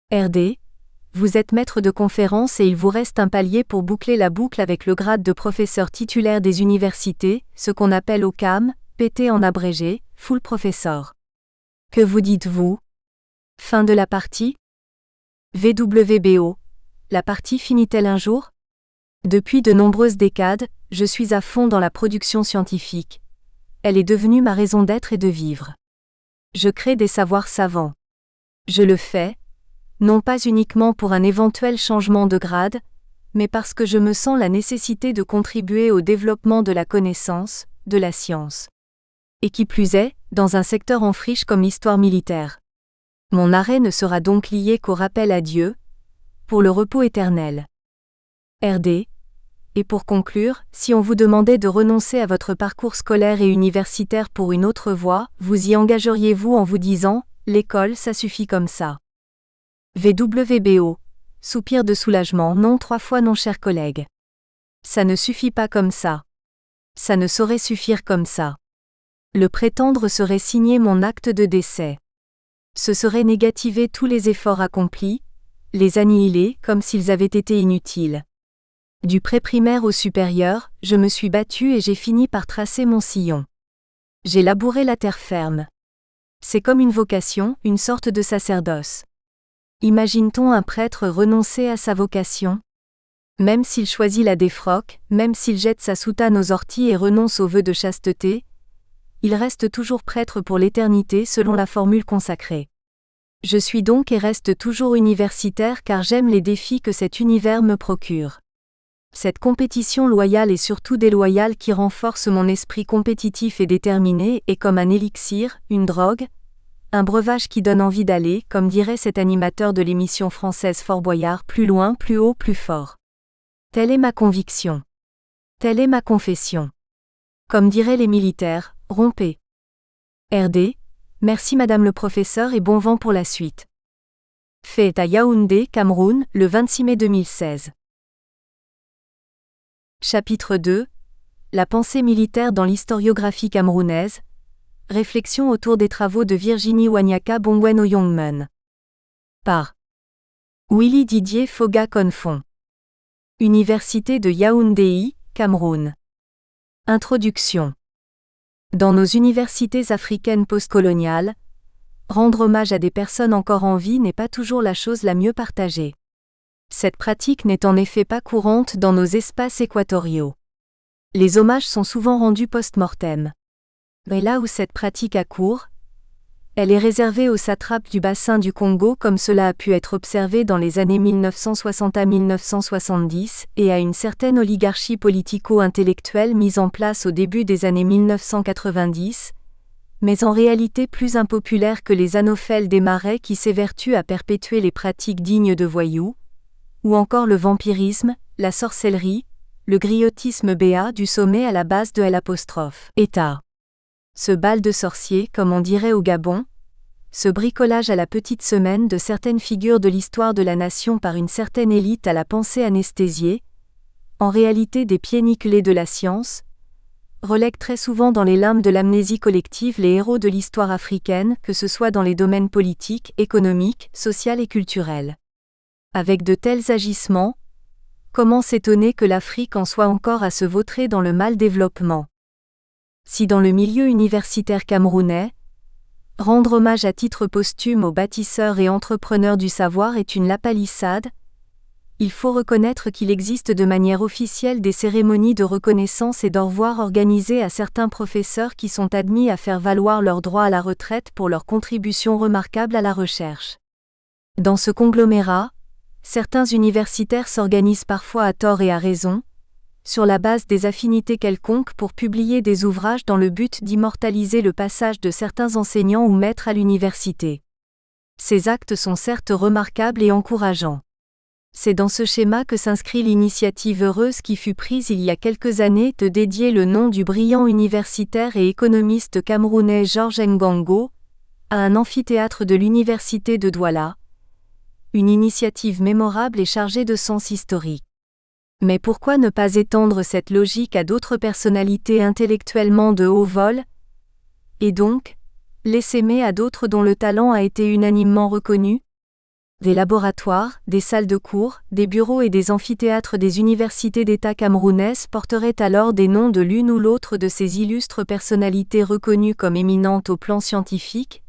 RD. Vous êtes maître de conférence et il vous reste un palier pour boucler la boucle avec le grade de professeur titulaire des universités, ce qu'on appelle au CAM, PT en abrégé, full professor. Que vous dites-vous? Fin de la partie? VWBO. La partie finit-elle un jour? Depuis de nombreuses décades, je suis à fond dans la production scientifique. Elle est devenue ma raison d'être et de vivre. Je crée des savoirs savants. Je le fais, non pas uniquement pour un éventuel changement de grade, mais parce que je me sens la nécessité de contribuer au développement de la connaissance, de la science. Et qui plus est, dans un secteur en friche comme l'histoire militaire. Mon arrêt ne sera donc lié qu'au rappel à Dieu, pour le repos éternel. RD. Et pour conclure, si on vous demandait de renoncer à votre parcours scolaire et universitaire pour une autre voie, vous y engageriez-vous en vous disant « l'école ça suffit comme ça ». VWBO. Soupir de soulagement. Non, 3 fois non, cher collègue. Ça ne suffit pas comme ça. Ça ne saurait suffire comme ça. Le prétendre serait signer mon acte de décès. Ce serait négativer tous les efforts accomplis, les annihiler comme s'ils avaient été inutiles. Du pré-primaire au supérieur, je me suis battue et j'ai fini par tracer mon sillon. J'ai labouré la terre ferme. C'est comme une vocation, une sorte de sacerdoce. Imagine-t-on un prêtre renoncer à sa vocation? Même s'il choisit la défroque, même s'il jette sa soutane aux orties et renonce aux vœux de chasteté, il reste toujours prêtre pour l'éternité selon la formule consacrée. Je suis donc et reste toujours universitaire car j'aime les défis que cet univers me procure. Cette compétition loyale et surtout déloyale qui renforce mon esprit compétitif et déterminé est comme un élixir, une drogue, un breuvage qui donne envie d'aller, comme dirait cet animateur de l'émission française Fort Boyard, plus loin, plus haut, plus fort. Telle est ma conviction. Telle est ma confession. Comme diraient les militaires, rompez. RD. Merci madame le professeur et bon vent pour la suite. Fait à Yaoundé, Cameroun, le 26 mai 2016. Chapitre 2. La pensée militaire dans l'historiographie camerounaise. Réflexion autour des travaux de Virginie Wanyaka Bongwen Oyongmen. Par Willy Didier Foga Confon. Université de Yaoundé, Cameroun. Introduction. Dans nos universités africaines postcoloniales, rendre hommage à des personnes encore en vie n'est pas toujours la chose la mieux partagée. Cette pratique n'est en effet pas courante dans nos espaces équatoriaux. Les hommages sont souvent rendus post-mortem. Mais là où cette pratique a cours, elle est réservée aux satrapes du bassin du Congo comme cela a pu être observé dans les années 1960 à 1970 et à une certaine oligarchie politico-intellectuelle mise en place au début des années 1990, mais en réalité plus impopulaire que les anophèles des marais qui s'évertuent à perpétuer les pratiques dignes de voyous, ou encore le vampirisme, la sorcellerie, le griotisme béat du sommet à la base de l'État. Ce bal de sorciers, comme on dirait au Gabon, ce bricolage à la petite semaine de certaines figures de l'histoire de la nation par une certaine élite à la pensée anesthésiée, en réalité des pieds nickelés de la science, relègue très souvent dans les limbes de l'amnésie collective les héros de l'histoire africaine, que ce soit dans les domaines politiques, économiques, social et culturels. Avec de tels agissements, comment s'étonner que l'Afrique en soit encore à se vautrer dans le mal-développement? Si dans le milieu universitaire camerounais, rendre hommage à titre posthume aux bâtisseurs et entrepreneurs du savoir est une lapalissade, il faut reconnaître qu'il existe de manière officielle des cérémonies de reconnaissance et d'au revoir organisées à certains professeurs qui sont admis à faire valoir leur droit à la retraite pour leurs contributions remarquables à la recherche. Dans ce conglomérat, certains universitaires s'organisent parfois à tort et à raison, sur la base des affinités quelconques pour publier des ouvrages dans le but d'immortaliser le passage de certains enseignants ou maîtres à l'université. Ces actes sont certes remarquables et encourageants. C'est dans ce schéma que s'inscrit l'initiative heureuse qui fut prise il y a quelques années de dédier le nom du brillant universitaire et économiste camerounais Georges Ngongo à un amphithéâtre de l'université de Douala. Une initiative mémorable et chargée de sens historique. Mais pourquoi ne pas étendre cette logique à d'autres personnalités intellectuellement de haut vol, et donc, l'essaimer à d'autres dont le talent a été unanimement reconnu? Des laboratoires, des salles de cours, des bureaux et des amphithéâtres des universités d'État camerounaises porteraient alors des noms de l'une ou l'autre de ces illustres personnalités reconnues comme éminentes au plan scientifique,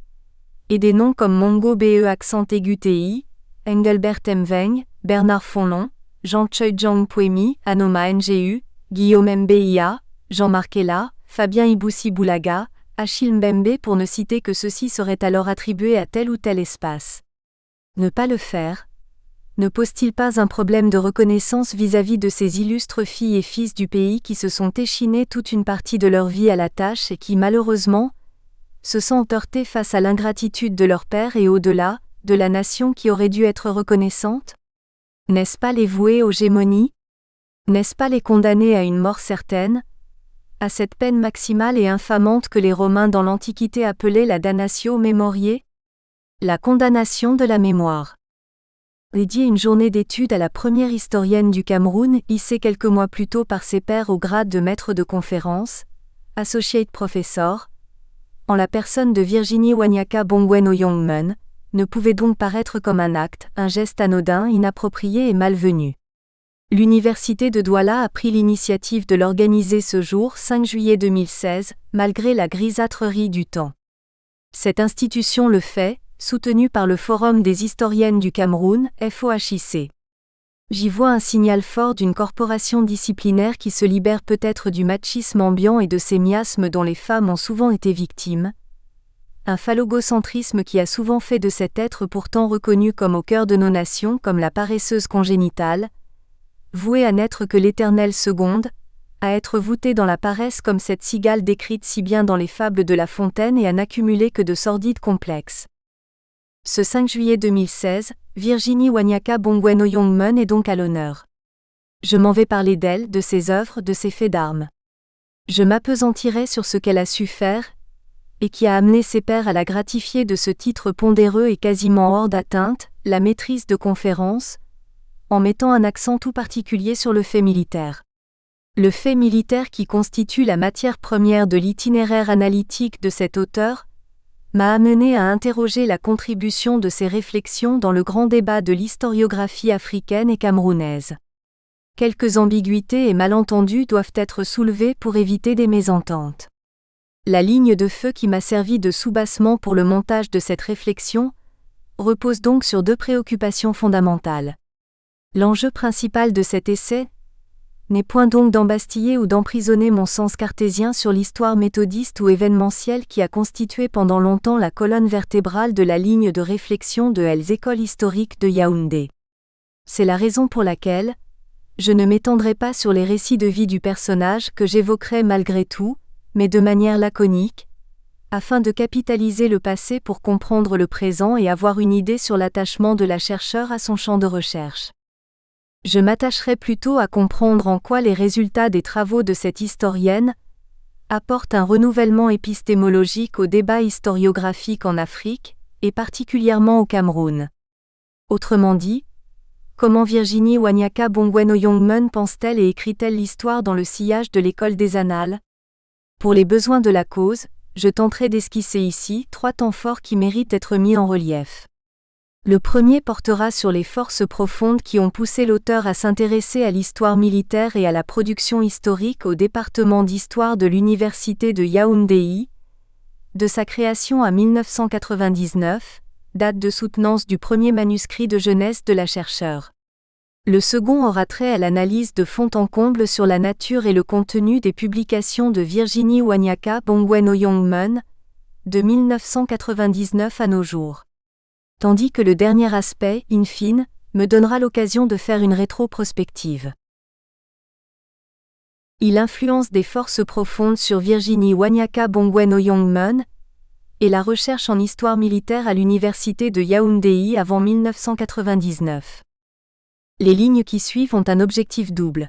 et des noms comme Mongo Be accent aigu TI, Engelbert Mveng, Bernard Fonlon, Jean-Choi Jang Puemi, Anoma Ngu, Guillaume Mbia, Jean-Marc Ella, Fabien Iboussi Boulaga, Achille Mbembe pour ne citer que ceux-ci seraient alors attribués à tel ou tel espace. Ne pas le faire, ne pose-t-il pas un problème de reconnaissance vis-à-vis de ces illustres filles et fils du pays qui se sont échinés toute une partie de leur vie à la tâche et qui malheureusement se sentent heurtés face à l'ingratitude de leur père et au-delà, de la nation qui aurait dû être reconnaissante? N'est-ce pas les vouer aux gémonies? N'est-ce pas les condamner à une mort certaine, à cette peine maximale et infamante que les Romains dans l'Antiquité appelaient la damnatio memoriae? La condamnation de la mémoire. Dédier une journée d'études à la première historienne du Cameroun, hissée quelques mois plus tôt par ses pairs au grade de maître de conférence, associate professor, en la personne de Virginie Wanyaka Bongwen Oyongmen, ne pouvait donc paraître comme un acte, un geste anodin, inapproprié et malvenu. L'université de Douala a pris l'initiative de l'organiser ce jour 5 juillet 2016, malgré la grisâtrerie du temps. Cette institution le fait, soutenue par le Forum des historiennes du Cameroun, FOHIC. J'y vois un signal fort d'une corporation disciplinaire qui se libère peut-être du machisme ambiant et de ces miasmes dont les femmes ont souvent été victimes. Un phallogocentrisme qui a souvent fait de cet être pourtant reconnu comme au cœur de nos nations comme la paresseuse congénitale, vouée à n'être que l'éternelle seconde, à être voûtée dans la paresse comme cette cigale décrite si bien dans les fables de La Fontaine et à n'accumuler que de sordides complexes. Ce 5 juillet 2016, Virginie Wanyaka Bongwen Oyongmen est donc à l'honneur. Je m'en vais parler d'elle, de ses œuvres, de ses faits d'armes. Je m'appesantirai sur ce qu'elle a su faire, et qui a amené ses pairs à la gratifier de ce titre pondéreux et quasiment hors d'atteinte, la maîtrise de conférence, en mettant un accent tout particulier sur le fait militaire. Le fait militaire qui constitue la matière première de l'itinéraire analytique de cet auteur, m'a amené à interroger la contribution de ces réflexions dans le grand débat de l'historiographie africaine et camerounaise. Quelques ambiguïtés et malentendus doivent être soulevés pour éviter des mésententes. La ligne de feu qui m'a servi de soubassement pour le montage de cette réflexion repose donc sur deux préoccupations fondamentales. L'enjeu principal de cet essai n'est point donc d'embastiller ou d'emprisonner mon sens cartésien sur l'histoire méthodiste ou événementielle qui a constitué pendant longtemps la colonne vertébrale de la ligne de réflexion de les écoles historiques de Yaoundé. C'est la raison pour laquelle je ne m'étendrai pas sur les récits de vie du personnage que j'évoquerai malgré tout, mais de manière laconique, afin de capitaliser le passé pour comprendre le présent et avoir une idée sur l'attachement de la chercheure à son champ de recherche. Je m'attacherai plutôt à comprendre en quoi les résultats des travaux de cette historienne apportent un renouvellement épistémologique au débat historiographique en Afrique, et particulièrement au Cameroun. Autrement dit, comment Virginie Wanyaka Bongwen Oyongmen pense-t-elle et écrit-elle l'histoire dans le sillage de l'école des annales? Pour les besoins de la cause, je tenterai d'esquisser ici 3 temps forts qui méritent d'être mis en relief. Le premier portera sur les forces profondes qui ont poussé l'auteur à s'intéresser à l'histoire militaire et à la production historique au département d'histoire de l'université de Yaoundé, de sa création à 1999, date de soutenance du premier manuscrit de jeunesse de la chercheure. Le second aura trait à l'analyse de fond en comble sur la nature et le contenu des publications de Virginie Wanyaka Bongwen Oyongmen, de 1999 à nos jours. Tandis que le dernier aspect, in fine, me donnera l'occasion de faire une rétroprospective. Il influence des forces profondes sur Virginie Wanyaka Bongwen Oyongmun et la recherche en histoire militaire à l'université de Yaoundé avant 1999. Les lignes qui suivent ont un objectif double.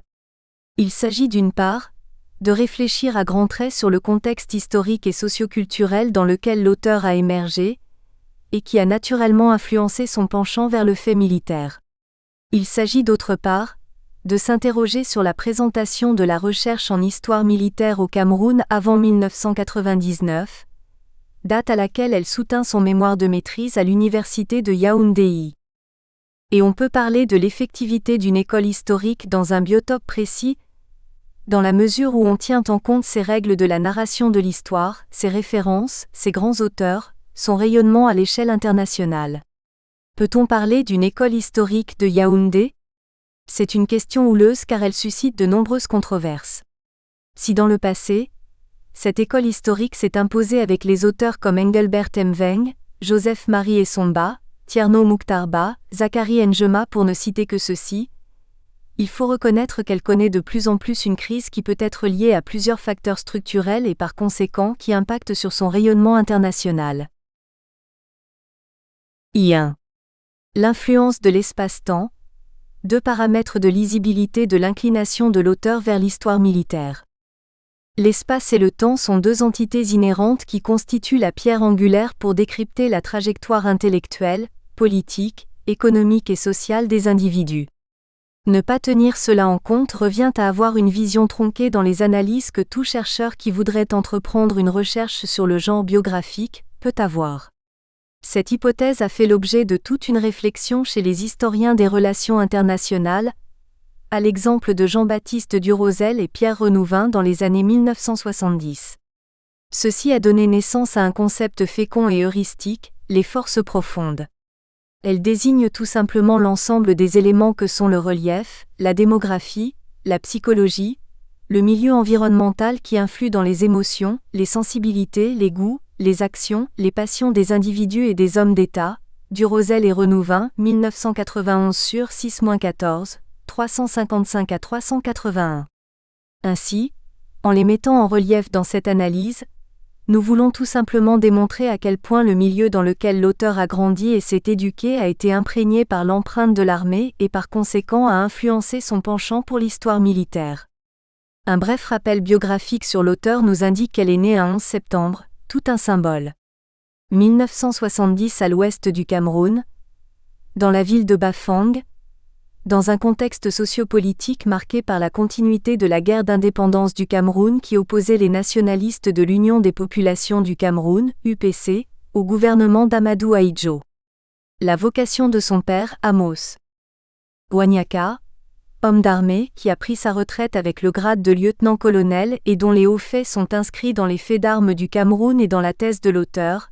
Il s'agit d'une part, de réfléchir à grands traits sur le contexte historique et socioculturel dans lequel l'auteur a émergé, et qui a naturellement influencé son penchant vers le fait militaire. Il s'agit d'autre part, de s'interroger sur la présentation de la recherche en histoire militaire au Cameroun avant 1999, date à laquelle elle soutint son mémoire de maîtrise à l'université de Yaoundé. Et on peut parler de l'effectivité d'une école historique dans un biotope précis, dans la mesure où on tient en compte ses règles de la narration de l'histoire, ses références, ses grands auteurs, son rayonnement à l'échelle internationale. Peut-on parler d'une école historique de Yaoundé ? C'est une question houleuse car elle suscite de nombreuses controverses. Si dans le passé, cette école historique s'est imposée avec les auteurs comme Engelbert Mveng, Joseph-Marie Essomba, Tierno Mouktarba, Zachary Njema pour ne citer que ceux-ci, il faut reconnaître qu'elle connaît de plus en plus une crise qui peut être liée à plusieurs facteurs structurels et par conséquent qui impactent sur son rayonnement international. I1. L'influence de l'espace-temps. 2 paramètres de lisibilité de l'inclination de l'auteur vers l'histoire militaire. L'espace et le temps sont 2 entités inhérentes qui constituent la pierre angulaire pour décrypter la trajectoire intellectuelle, politique, économique et sociale des individus. Ne pas tenir cela en compte revient à avoir une vision tronquée dans les analyses que tout chercheur qui voudrait entreprendre une recherche sur le genre biographique peut avoir. Cette hypothèse a fait l'objet de toute une réflexion chez les historiens des relations internationales, à l'exemple de Jean-Baptiste Durosel et Pierre Renouvin dans les années 1970. Ceci a donné naissance à un concept fécond et heuristique, les forces profondes. Elles désignent tout simplement l'ensemble des éléments que sont le relief, la démographie, la psychologie, le milieu environnemental qui influe dans les émotions, les sensibilités, les goûts, les actions, les passions des individus et des hommes d'État, Durosel et Renouvin, 1991 sur 6-14, 355 à 381. Ainsi, en les mettant en relief dans cette analyse, nous voulons tout simplement démontrer à quel point le milieu dans lequel l'auteur a grandi et s'est éduqué a été imprégné par l'empreinte de l'armée et par conséquent a influencé son penchant pour l'histoire militaire. Un bref rappel biographique sur l'auteur nous indique qu'elle est née un 11 septembre, tout un symbole. 1970 à l'ouest du Cameroun, dans la ville de Bafang, dans un contexte sociopolitique marqué par la continuité de la guerre d'indépendance du Cameroun qui opposait les nationalistes de l'Union des populations du Cameroun, UPC, au gouvernement d'Amadou Ahidjo. La vocation de son père, Amos Wanyaka, homme d'armée qui a pris sa retraite avec le grade de lieutenant-colonel et dont les hauts faits sont inscrits dans les faits d'armes du Cameroun et dans la thèse de l'auteur,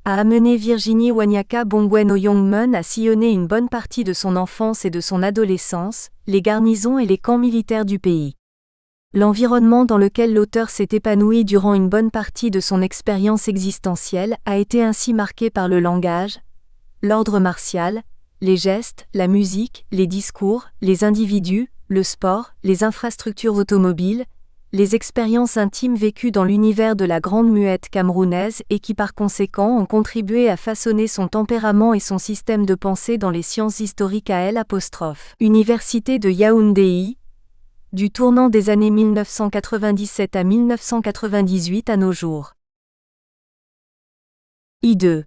a amené Virginie Wanyaka Bongwen Oyongmun à sillonner une bonne partie de son enfance et de son adolescence, les garnisons et les camps militaires du pays. L'environnement dans lequel l'auteur s'est épanoui durant une bonne partie de son expérience existentielle a été ainsi marqué par le langage, l'ordre martial, les gestes, la musique, les discours, les individus, le sport, les infrastructures automobiles, les expériences intimes vécues dans l'univers de la grande muette camerounaise et qui par conséquent ont contribué à façonner son tempérament et son système de pensée dans les sciences historiques à Université de Yaoundé, du tournant des années 1997 à 1998 à nos jours. I2.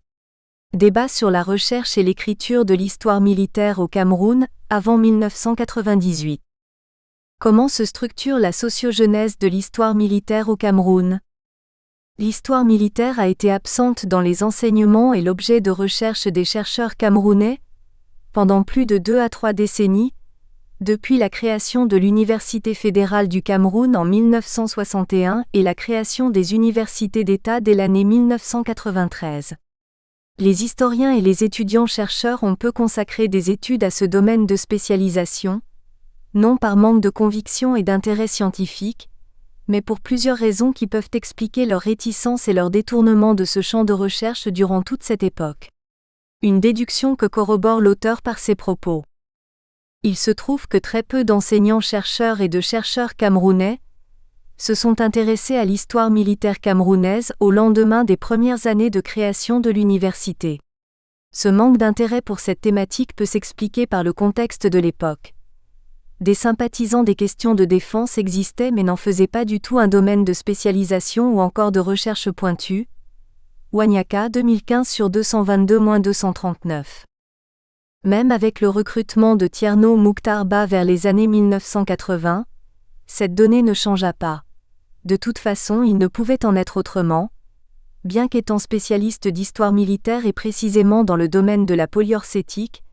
Débat sur la recherche et l'écriture de l'histoire militaire au Cameroun, avant 1998. Comment se structure la sociogenèse de l'histoire militaire au Cameroun ? L'histoire militaire a été absente dans les enseignements et l'objet de recherche des chercheurs camerounais pendant plus de 2 à 3 décennies, depuis la création de l'Université fédérale du Cameroun en 1961 et la création des universités d'État dès l'année 1993. Les historiens et les étudiants-chercheurs ont peu consacré des études à ce domaine de spécialisation, non par manque de conviction et d'intérêt scientifique, mais pour plusieurs raisons qui peuvent expliquer leur réticence et leur détournement de ce champ de recherche durant toute cette époque. Une déduction que corrobore l'auteur par ses propos. Il se trouve que très peu d'enseignants-chercheurs et de chercheurs camerounais, se sont intéressés à l'histoire militaire camerounaise au lendemain des premières années de création de l'université. Ce manque d'intérêt pour cette thématique peut s'expliquer par le contexte de l'époque. Des sympathisants des questions de défense existaient mais n'en faisaient pas du tout un domaine de spécialisation ou encore de recherche pointue. Wanyaka 2015 sur 222-239. Même avec le recrutement de Thierno Mouktar Bah vers les années 1980, cette donnée ne changea pas. De toute façon, il ne pouvait en être autrement. Bien qu'étant spécialiste d'histoire militaire et précisément dans le domaine de la poliorcétique,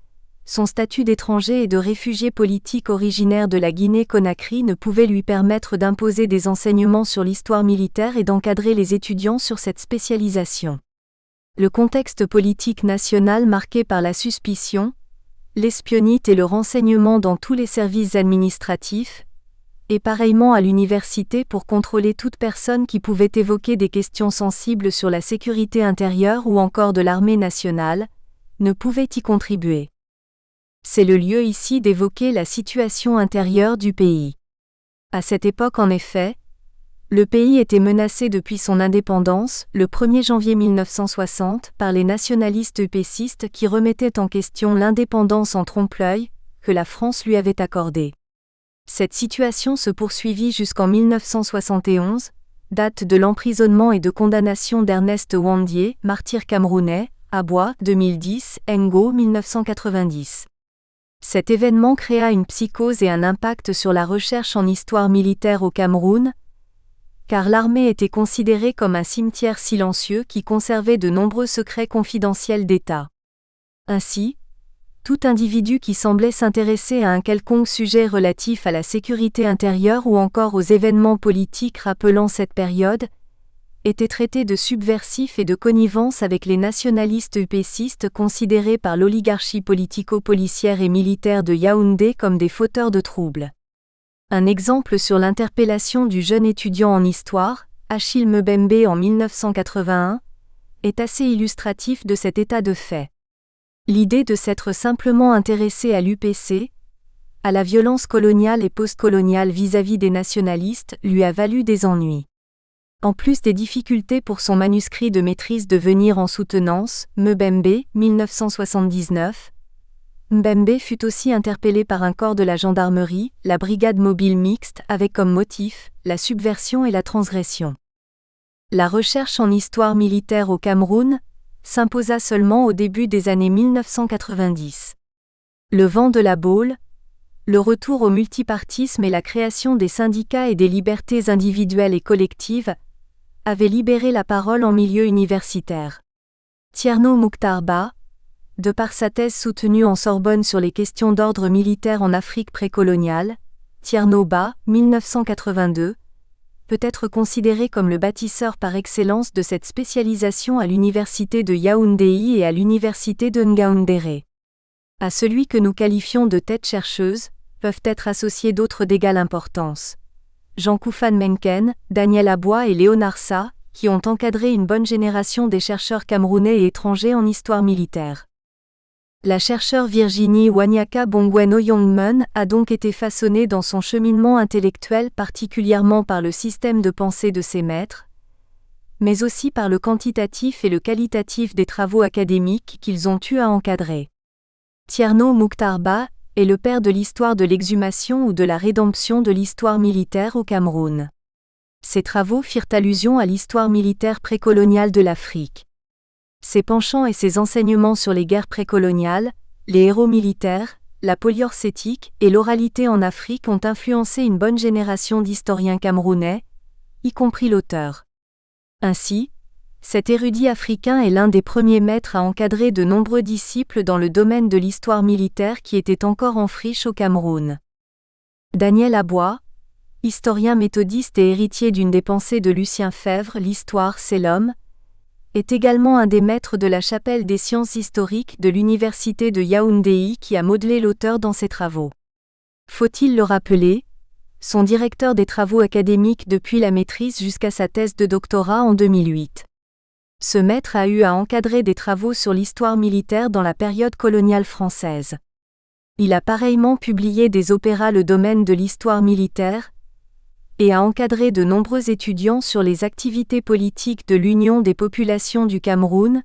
son statut d'étranger et de réfugié politique originaire de la Guinée-Conakry ne pouvait lui permettre d'imposer des enseignements sur l'histoire militaire et d'encadrer les étudiants sur cette spécialisation. Le contexte politique national marqué par la suspicion, l'espionnite et le renseignement dans tous les services administratifs, et pareillement à l'université pour contrôler toute personne qui pouvait évoquer des questions sensibles sur la sécurité intérieure ou encore de l'armée nationale, ne pouvait y contribuer. C'est le lieu ici d'évoquer la situation intérieure du pays. À cette époque en effet, le pays était menacé depuis son indépendance, le 1er janvier 1960, par les nationalistes upécistes qui remettaient en question l'indépendance en trompe-l'œil que la France lui avait accordée. Cette situation se poursuivit jusqu'en 1971, date de l'emprisonnement et de condamnation d'Ernest Wandier, martyr camerounais, Abwa 2010, Ngo 1990. Cet événement créa une psychose et un impact sur la recherche en histoire militaire au Cameroun, car l'armée était considérée comme un cimetière silencieux qui conservait de nombreux secrets confidentiels d'État. Ainsi, tout individu qui semblait s'intéresser à un quelconque sujet relatif à la sécurité intérieure ou encore aux événements politiques rappelant cette période, était traité de subversif et de connivence avec les nationalistes upécistes considérés par l'oligarchie politico-policière et militaire de Yaoundé comme des fauteurs de troubles. Un exemple sur l'interpellation du jeune étudiant en histoire, Achille Mbembe en 1981, est assez illustratif de cet état de fait. L'idée de s'être simplement intéressé à l'UPC, à la violence coloniale et postcoloniale vis-à-vis des nationalistes, lui a valu des ennuis. En plus des difficultés pour son manuscrit de maîtrise de venir en soutenance, Mbembe, 1979, Mbembe fut aussi interpellé par un corps de la gendarmerie, la brigade mobile mixte, avec comme motif la subversion et la transgression. La recherche en histoire militaire au Cameroun s'imposa seulement au début des années 1990. Le vent de la Baule, le retour au multipartisme et la création des syndicats et des libertés individuelles et collectives avaient libéré la parole en milieu universitaire. Thierno Mouktar Bah, de par sa thèse soutenue en Sorbonne sur les questions d'ordre militaire en Afrique précoloniale, Thierno Bah, 1982, peut être considéré comme le bâtisseur par excellence de cette spécialisation à l'université de Yaoundé et à l'université de Ngaoundéré. À celui que nous qualifions de tête chercheuse, peuvent être associés d'autres d'égale importance. Jean Koufan Menken, Daniel Abwa et Léonard Sa, qui ont encadré une bonne génération des chercheurs camerounais et étrangers en histoire militaire. La chercheure Virginie Wanyaka Bongwen Oyongmun a donc été façonnée dans son cheminement intellectuel particulièrement par le système de pensée de ses maîtres, mais aussi par le quantitatif et le qualitatif des travaux académiques qu'ils ont eu à encadrer. Thierno Mouktar Bah est le père de l'histoire de l'exhumation ou de la rédemption de l'histoire militaire au Cameroun. Ses travaux firent allusion à l'histoire militaire précoloniale de l'Afrique. Ses penchants et ses enseignements sur les guerres précoloniales, les héros militaires, la poliorcétique et l'oralité en Afrique ont influencé une bonne génération d'historiens camerounais, y compris l'auteur. Ainsi, cet érudit africain est l'un des premiers maîtres à encadrer de nombreux disciples dans le domaine de l'histoire militaire qui était encore en friche au Cameroun. Daniel Abwa, historien méthodiste et héritier d'une des pensées de Lucien Febvre, l'histoire c'est l'homme, est également un des maîtres de la chapelle des sciences historiques de l'université de Yaoundé qui a modelé l'auteur dans ses travaux. Faut-il le rappeler, son directeur des travaux académiques depuis la maîtrise jusqu'à sa thèse de doctorat en 2008. Ce maître a eu à encadrer des travaux sur l'histoire militaire dans la période coloniale française. Il a pareillement publié des opéras le domaine de l'histoire militaire, et a encadré de nombreux étudiants sur les activités politiques de l'Union des populations du Cameroun,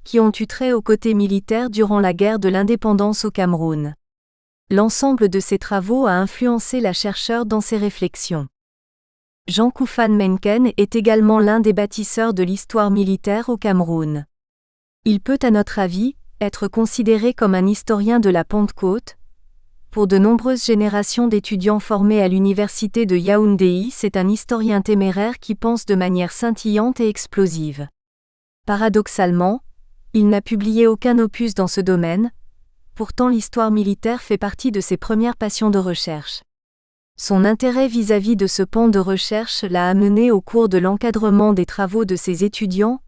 qui ont eu trait au côté militaire durant la guerre de l'indépendance au Cameroun. L'ensemble de ses travaux a influencé la chercheure dans ses réflexions. Jean Koufan Menken est également l'un des bâtisseurs de l'histoire militaire au Cameroun. Il peut à notre avis, être considéré comme un historien de la Pentecôte. Pour de nombreuses générations d'étudiants formés à l'université de Yaoundé, c'est un historien téméraire qui pense de manière scintillante et explosive. Paradoxalement, il n'a publié aucun opus dans ce domaine, pourtant l'histoire militaire fait partie de ses premières passions de recherche. Son intérêt vis-à-vis de ce pan de recherche l'a amené au cours de l'encadrement des travaux de ses étudiants,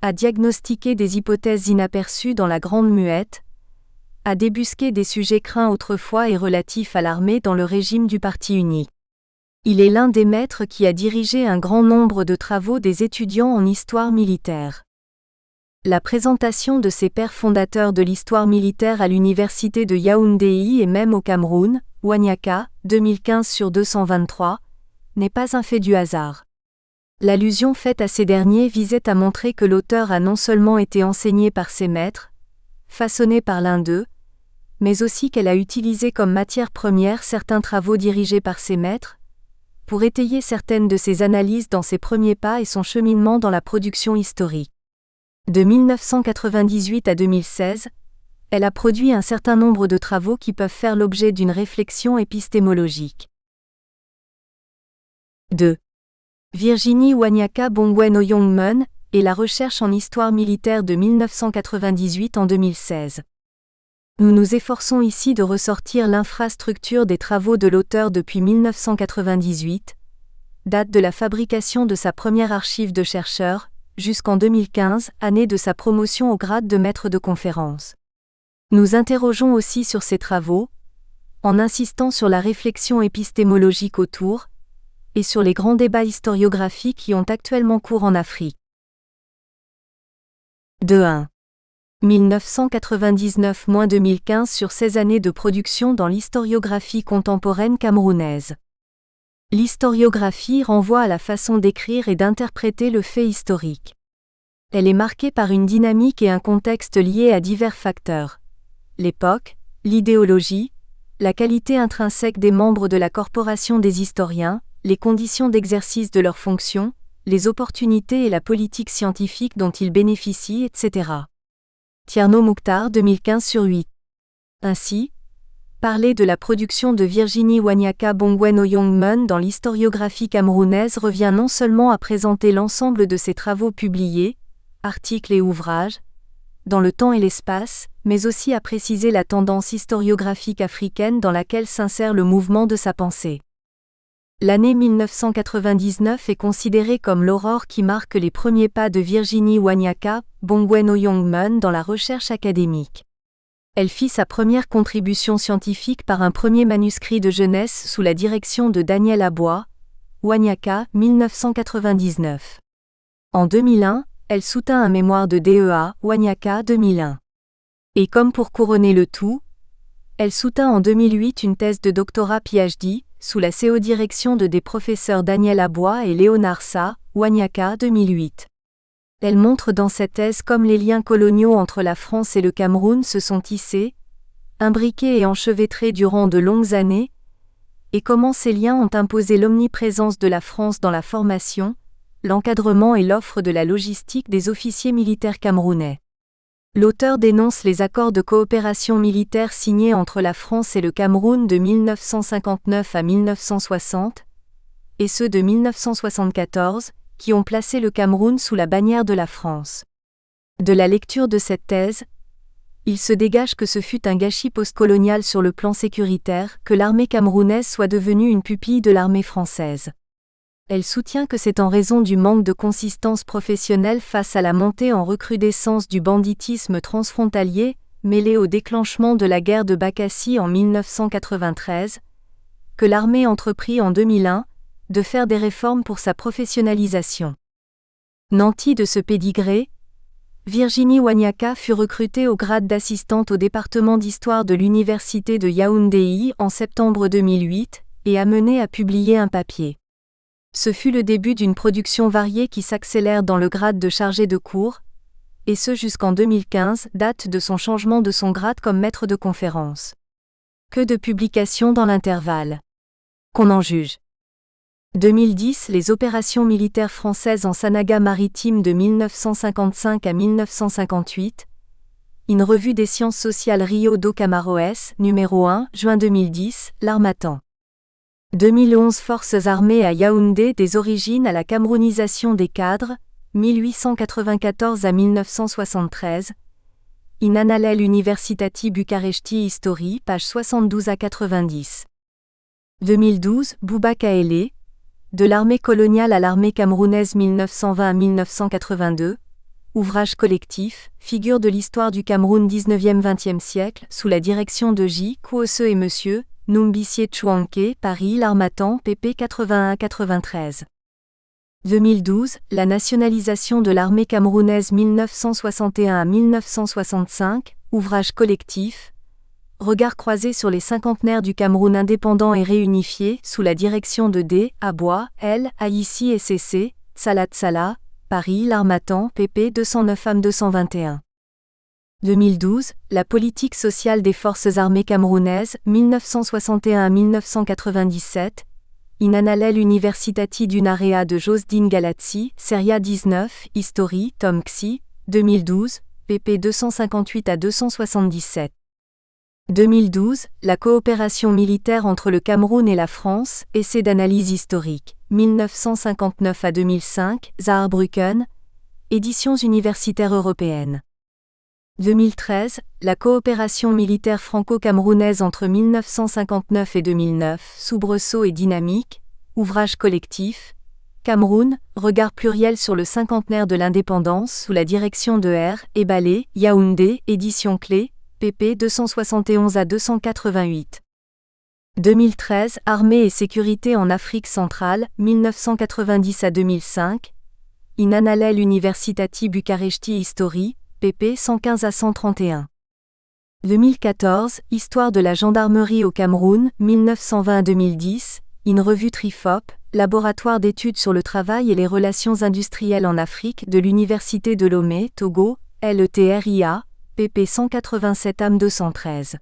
à diagnostiquer des hypothèses inaperçues dans la Grande Muette, à débusquer des sujets craints autrefois et relatifs à l'armée dans le régime du Parti unique. Il est l'un des maîtres qui a dirigé un grand nombre de travaux des étudiants en histoire militaire. La présentation de ces pères fondateurs de l'histoire militaire à l'université de Yaoundé et même au Cameroun, Wanyaka, 2015/223, n'est pas un fait du hasard. L'allusion faite à ces derniers visait à montrer que l'auteur a non seulement été enseigné par ses maîtres, façonné par l'un d'eux, mais aussi qu'elle a utilisé comme matière première certains travaux dirigés par ses maîtres, pour étayer certaines de ses analyses dans ses premiers pas et son cheminement dans la production historique. De 1998 à 2016, elle a produit un certain nombre de travaux qui peuvent faire l'objet d'une réflexion épistémologique. 2. Virginie Wanyaka Bongwen Oyongmen et la recherche en histoire militaire de 1998 en 2016. Nous nous efforçons ici de ressortir l'infrastructure des travaux de l'auteur depuis 1998, date de la fabrication de sa première archive de chercheur, jusqu'en 2015, année de sa promotion au grade de maître de conférence. Nous interrogeons aussi sur ces travaux, en insistant sur la réflexion épistémologique autour, et sur les grands débats historiographiques qui ont actuellement cours en Afrique. 2.1. 1999-2015 sur 16 années de production dans l'historiographie contemporaine camerounaise. L'historiographie renvoie à la façon d'écrire et d'interpréter le fait historique. Elle est marquée par une dynamique et un contexte liés à divers facteurs. L'époque, l'idéologie, la qualité intrinsèque des membres de la corporation des historiens, les conditions d'exercice de leurs fonctions, les opportunités et la politique scientifique dont ils bénéficient, etc. Tierno Mouktar 2015/8. Ainsi, parler de la production de Virginie Wanyaka Bongwen Oyongmen dans l'historiographie camerounaise revient non seulement à présenter l'ensemble de ses travaux publiés, articles et ouvrages, dans le temps et l'espace, mais aussi à préciser la tendance historiographique africaine dans laquelle s'insère le mouvement de sa pensée. L'année 1999 est considérée comme l'aurore qui marque les premiers pas de Virginie Wanyaka Bongwen Oyongmen dans la recherche académique. Elle fit sa première contribution scientifique par un premier manuscrit de jeunesse sous la direction de Daniel Abois, Wanyaka 1999. En 2001, elle soutint un mémoire de DEA, Wanyaka 2001. Et comme pour couronner le tout, elle soutint en 2008 une thèse de doctorat PhD, sous la co-direction de des professeurs Daniel Abois et Léonard Sa, Wanyaka 2008. Elle montre dans cette thèse comme les liens coloniaux entre la France et le Cameroun se sont tissés, imbriqués et enchevêtrés durant de longues années, et comment ces liens ont imposé l'omniprésence de la France dans la formation, l'encadrement et l'offre de la logistique des officiers militaires camerounais. L'auteur dénonce les accords de coopération militaire signés entre la France et le Cameroun de 1959 à 1960, et ceux de 1974, qui ont placé le Cameroun sous la bannière de la France. De la lecture de cette thèse, il se dégage que ce fut un gâchis postcolonial sur le plan sécuritaire que l'armée camerounaise soit devenue une pupille de l'armée française. Elle soutient que c'est en raison du manque de consistance professionnelle face à la montée en recrudescence du banditisme transfrontalier, mêlé au déclenchement de la guerre de Bakassi en 1993, que l'armée entreprit en 2001, de faire des réformes pour sa professionnalisation. Nantie de ce pédigré, Virginie Wanyaka fut recrutée au grade d'assistante au département d'histoire de l'université de Yaoundé en septembre 2008, et amené à publier un papier. Ce fut le début d'une production variée qui s'accélère dans le grade de chargé de cours, et ce jusqu'en 2015, date de son changement de son grade comme maître de conférence. Que de publications dans l'intervalle. Qu'on en juge. 2010 Les opérations militaires françaises en Sanaga maritime de 1955 à 1958. Une revue des sciences sociales Rio do Camaroès, numéro 1, juin 2010, l'Harmattan. 2011 Forces armées à Yaoundé des origines à la camerounisation des cadres, 1894 à 1973. In Annales Universitati Bucaresti History, page 72 à 90. 2012 Bouba Kaélé, de l'armée coloniale à l'armée camerounaise 1920 à 1982. Ouvrage collectif, figure de l'histoire du Cameroun 19e-20e siècle, sous la direction de J. Kouose et M. Numbissier Chouanké, Paris, l'Harmattan, pp. 81-93. 2012, la nationalisation de l'armée camerounaise 1961 à 1965, ouvrage collectif. Regard croisé sur les cinquantenaires du Cameroun indépendant et réunifié, sous la direction de D. Abois, L. Aïssi et C.C., Salat Salah, Paris, l'Harmattan, pp. 209 am 221. 2012, la politique sociale des forces armées camerounaises, 1961 à 1997. In Annales Universitati d'Unarea de Josdin Galazzi, Seria 19, History, Tom Xi, 2012, pp. 258 à 277. 2012, la coopération militaire entre le Cameroun et la France, essai d'analyse historique, 1959 à 2005, Saarbrücken, Éditions universitaires européennes. 2013, la coopération militaire franco-camerounaise entre 1959 et 2009, soubresaut et dynamique, ouvrage collectif, Cameroun, regard pluriel sur le cinquantenaire de l'indépendance sous la direction de R. Ebalé, Yaoundé, édition clé, pp. 271 à 288. 2013, Armée et sécurité en Afrique centrale, 1990 à 2005. In Annales Universitati Bucaresti History, pp. 115 à 131. 2014, Histoire de la gendarmerie au Cameroun, 1920 à 2010. In revue Trifop, Laboratoire d'études sur le travail et les relations industrielles en Afrique de l'Université de Lomé, Togo, LETRIA, pp. 187 am 213.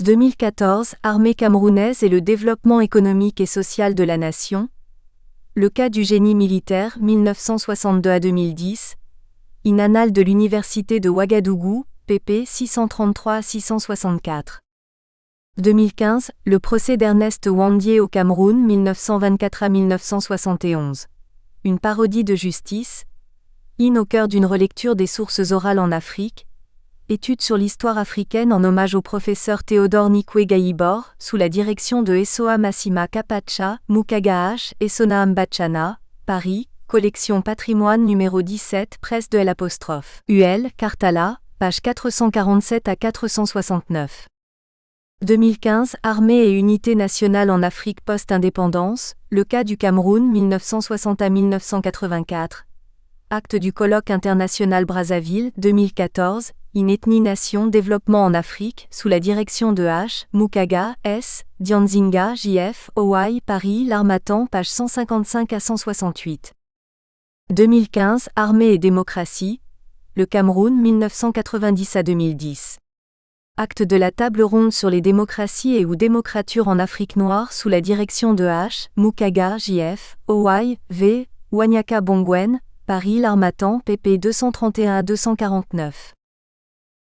2014, Armée camerounaise et le développement économique et social de la nation. Le cas du génie militaire, 1962 à 2010. In Annales de l'Université de Ouagadougou, pp. 633 à 664. 2015, le procès d'Ernest Ouandié au Cameroun, 1924 à 1971. Une parodie de justice. In au cœur d'une relecture des sources orales en Afrique. Études sur l'histoire africaine en hommage au professeur Théodore Nikwe Gaïbor, sous la direction de Essoa Massima Kapacha, Mukaga H. et Sona Mbachana, Paris, collection Patrimoine numéro 17, presse de L'. UL, Kartala, page 447 à 469. 2015, Armée et unité nationale en Afrique post-indépendance, le cas du Cameroun 1960 à 1984. Acte du colloque international Brazzaville, 2014, In ethnie-nation développement en Afrique, sous la direction de H. Mukaga, S. Dianzinga, J.F. Owai, Paris, l'Harmattan, page 155 à 168. 2015, Armée et démocratie, le Cameroun 1990 à 2010. Acte de la table ronde sur les démocraties et ou démocratures en Afrique noire sous la direction de H. Mukaga, J.F. Owai, V. Wanyaka Bongwen, Paris, l'Harmattan, pp. 231 à 249.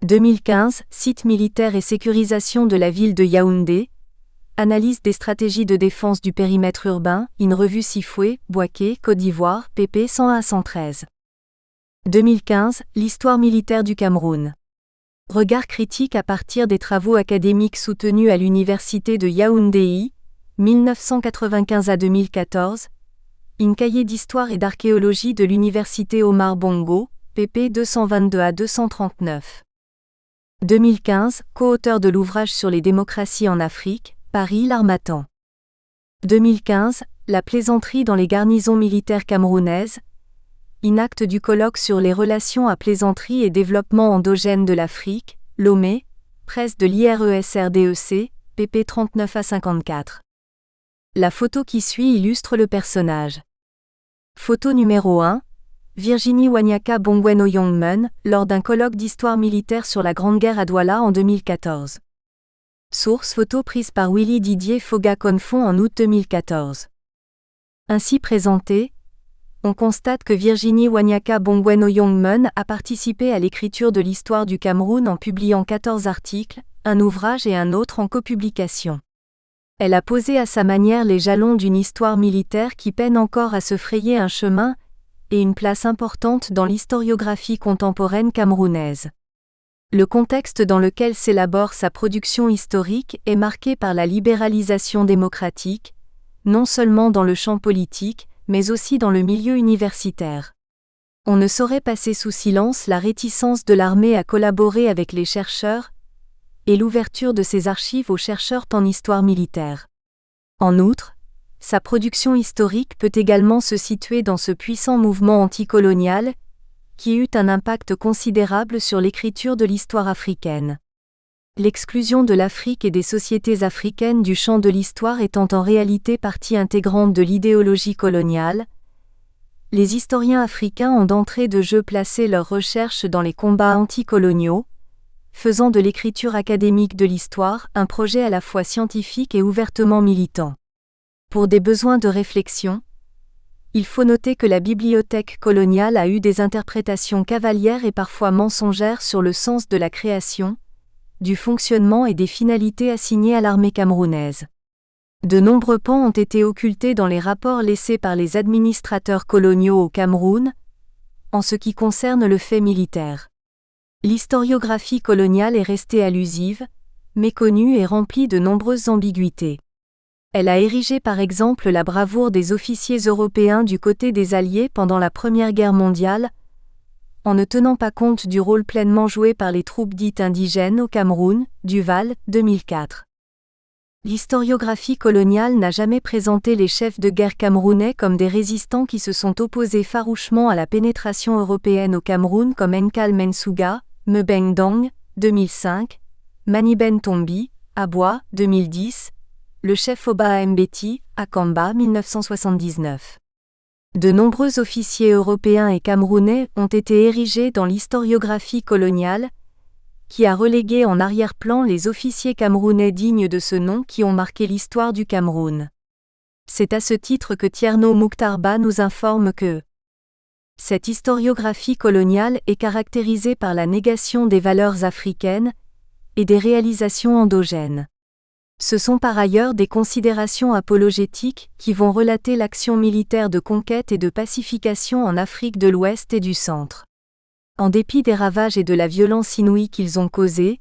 2015, site militaire et sécurisation de la ville de Yaoundé. Analyse des stratégies de défense du périmètre urbain, In revue Sifoué, Bouaké, Côte d'Ivoire, pp. 101 à 113. 2015, l'histoire militaire du Cameroun. Regard critique à partir des travaux académiques soutenus à l'université de Yaoundé, 1995 à 2014. In cahier d'histoire et d'archéologie de l'université Omar Bongo, pp. 222 à 239. 2015, co-auteur de l'ouvrage sur les démocraties en Afrique, Paris, l'Harmattan. 2015, la plaisanterie dans les garnisons militaires camerounaises. In acte du colloque sur les relations à plaisanterie et développement endogène de l'Afrique, Lomé, presse de l'IRESRDEC, pp. 39 à 54. La photo qui suit illustre le personnage. Photo numéro 1. Virginie Wanyaka Bongwen-Oyongmen, lors d'un colloque d'histoire militaire sur la Grande Guerre à Douala en 2014. Source photo prise par Willy Didier Foga-Confon en août 2014. Ainsi présentée, on constate que Virginie Wanyaka Bongwen-Oyongmen a participé à l'écriture de l'histoire du Cameroun en publiant 14 articles, un ouvrage et un autre en copublication. Elle a posé à sa manière les jalons d'une histoire militaire qui peine encore à se frayer un chemin et une place importante dans l'historiographie contemporaine camerounaise. Le contexte dans lequel s'élabore sa production historique est marqué par la libéralisation démocratique, non seulement dans le champ politique, mais aussi dans le milieu universitaire. On ne saurait passer sous silence la réticence de l'armée à collaborer avec les chercheurs et l'ouverture de ses archives aux chercheurs en histoire militaire. En outre, sa production historique peut également se situer dans ce puissant mouvement anticolonial qui eut un impact considérable sur l'écriture de l'histoire africaine. L'exclusion de l'Afrique et des sociétés africaines du champ de l'histoire étant en réalité partie intégrante de l'idéologie coloniale, les historiens africains ont d'entrée de jeu placé leurs recherches dans les combats anticoloniaux, faisant de l'écriture académique de l'histoire un projet à la fois scientifique et ouvertement militant. Pour des besoins de réflexion, il faut noter que la bibliothèque coloniale a eu des interprétations cavalières et parfois mensongères sur le sens de la création, du fonctionnement et des finalités assignées à l'armée camerounaise. De nombreux pans ont été occultés dans les rapports laissés par les administrateurs coloniaux au Cameroun, en ce qui concerne le fait militaire. L'historiographie coloniale est restée allusive, méconnue et remplie de nombreuses ambiguïtés. Elle a érigé par exemple la bravoure des officiers européens du côté des Alliés pendant la Première Guerre mondiale, en ne tenant pas compte du rôle pleinement joué par les troupes dites indigènes au Cameroun, Duval, 2004. L'historiographie coloniale n'a jamais présenté les chefs de guerre camerounais comme des résistants qui se sont opposés farouchement à la pénétration européenne au Cameroun comme Nkal Mensouga, Mebeng Dang, 2005, Maniben Tombi, Aboua, 2010, le chef Oba Mbeti, Akamba, 1979. De nombreux officiers européens et camerounais ont été érigés dans l'historiographie coloniale, qui a relégué en arrière-plan les officiers camerounais dignes de ce nom qui ont marqué l'histoire du Cameroun. C'est à ce titre que Tierno Mouktarba nous informe que cette historiographie coloniale est caractérisée par la négation des valeurs africaines et des réalisations endogènes. Ce sont par ailleurs des considérations apologétiques qui vont relater l'action militaire de conquête et de pacification en Afrique de l'Ouest et du Centre. En dépit des ravages et de la violence inouïe qu'ils ont causés,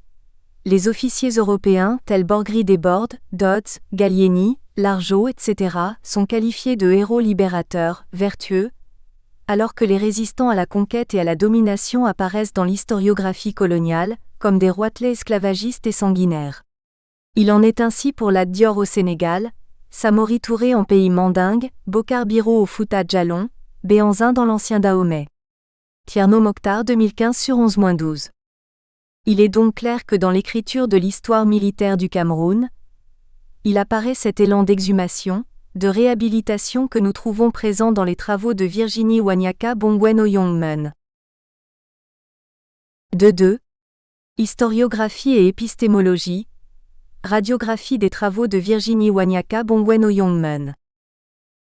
les officiers européens tels Borgri Desbordes, Dodds, Gallieni, Largeau, etc. sont qualifiés de héros libérateurs, vertueux, alors que les résistants à la conquête et à la domination apparaissent dans l'historiographie coloniale comme des roitelets esclavagistes et sanguinaires. Il en est ainsi pour Lat Dior au Sénégal, Samori Touré en pays mandingue, Bokar Biro au Fouta Djallon, Béhanzin dans l'ancien Dahomey. Tierno Mokhtar 2015/11-12. Il est donc clair que dans l'écriture de l'histoire militaire du Cameroun, il apparaît cet élan d'exhumation, de réhabilitation que nous trouvons présent dans les travaux de Virginie Wanyaka Bongwen-Oyongmen. 2.2. Historiographie et épistémologie. Radiographie des travaux de Virginie Wanyaka Bongwen-Oyongmen.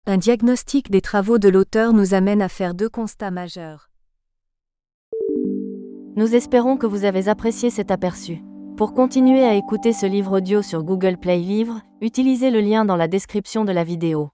Un diagnostic des travaux de l'auteur nous amène à faire deux constats majeurs. Nous espérons que vous avez apprécié cet aperçu. Pour continuer à écouter ce livre audio sur Google Play Livres, utilisez le lien dans la description de la vidéo.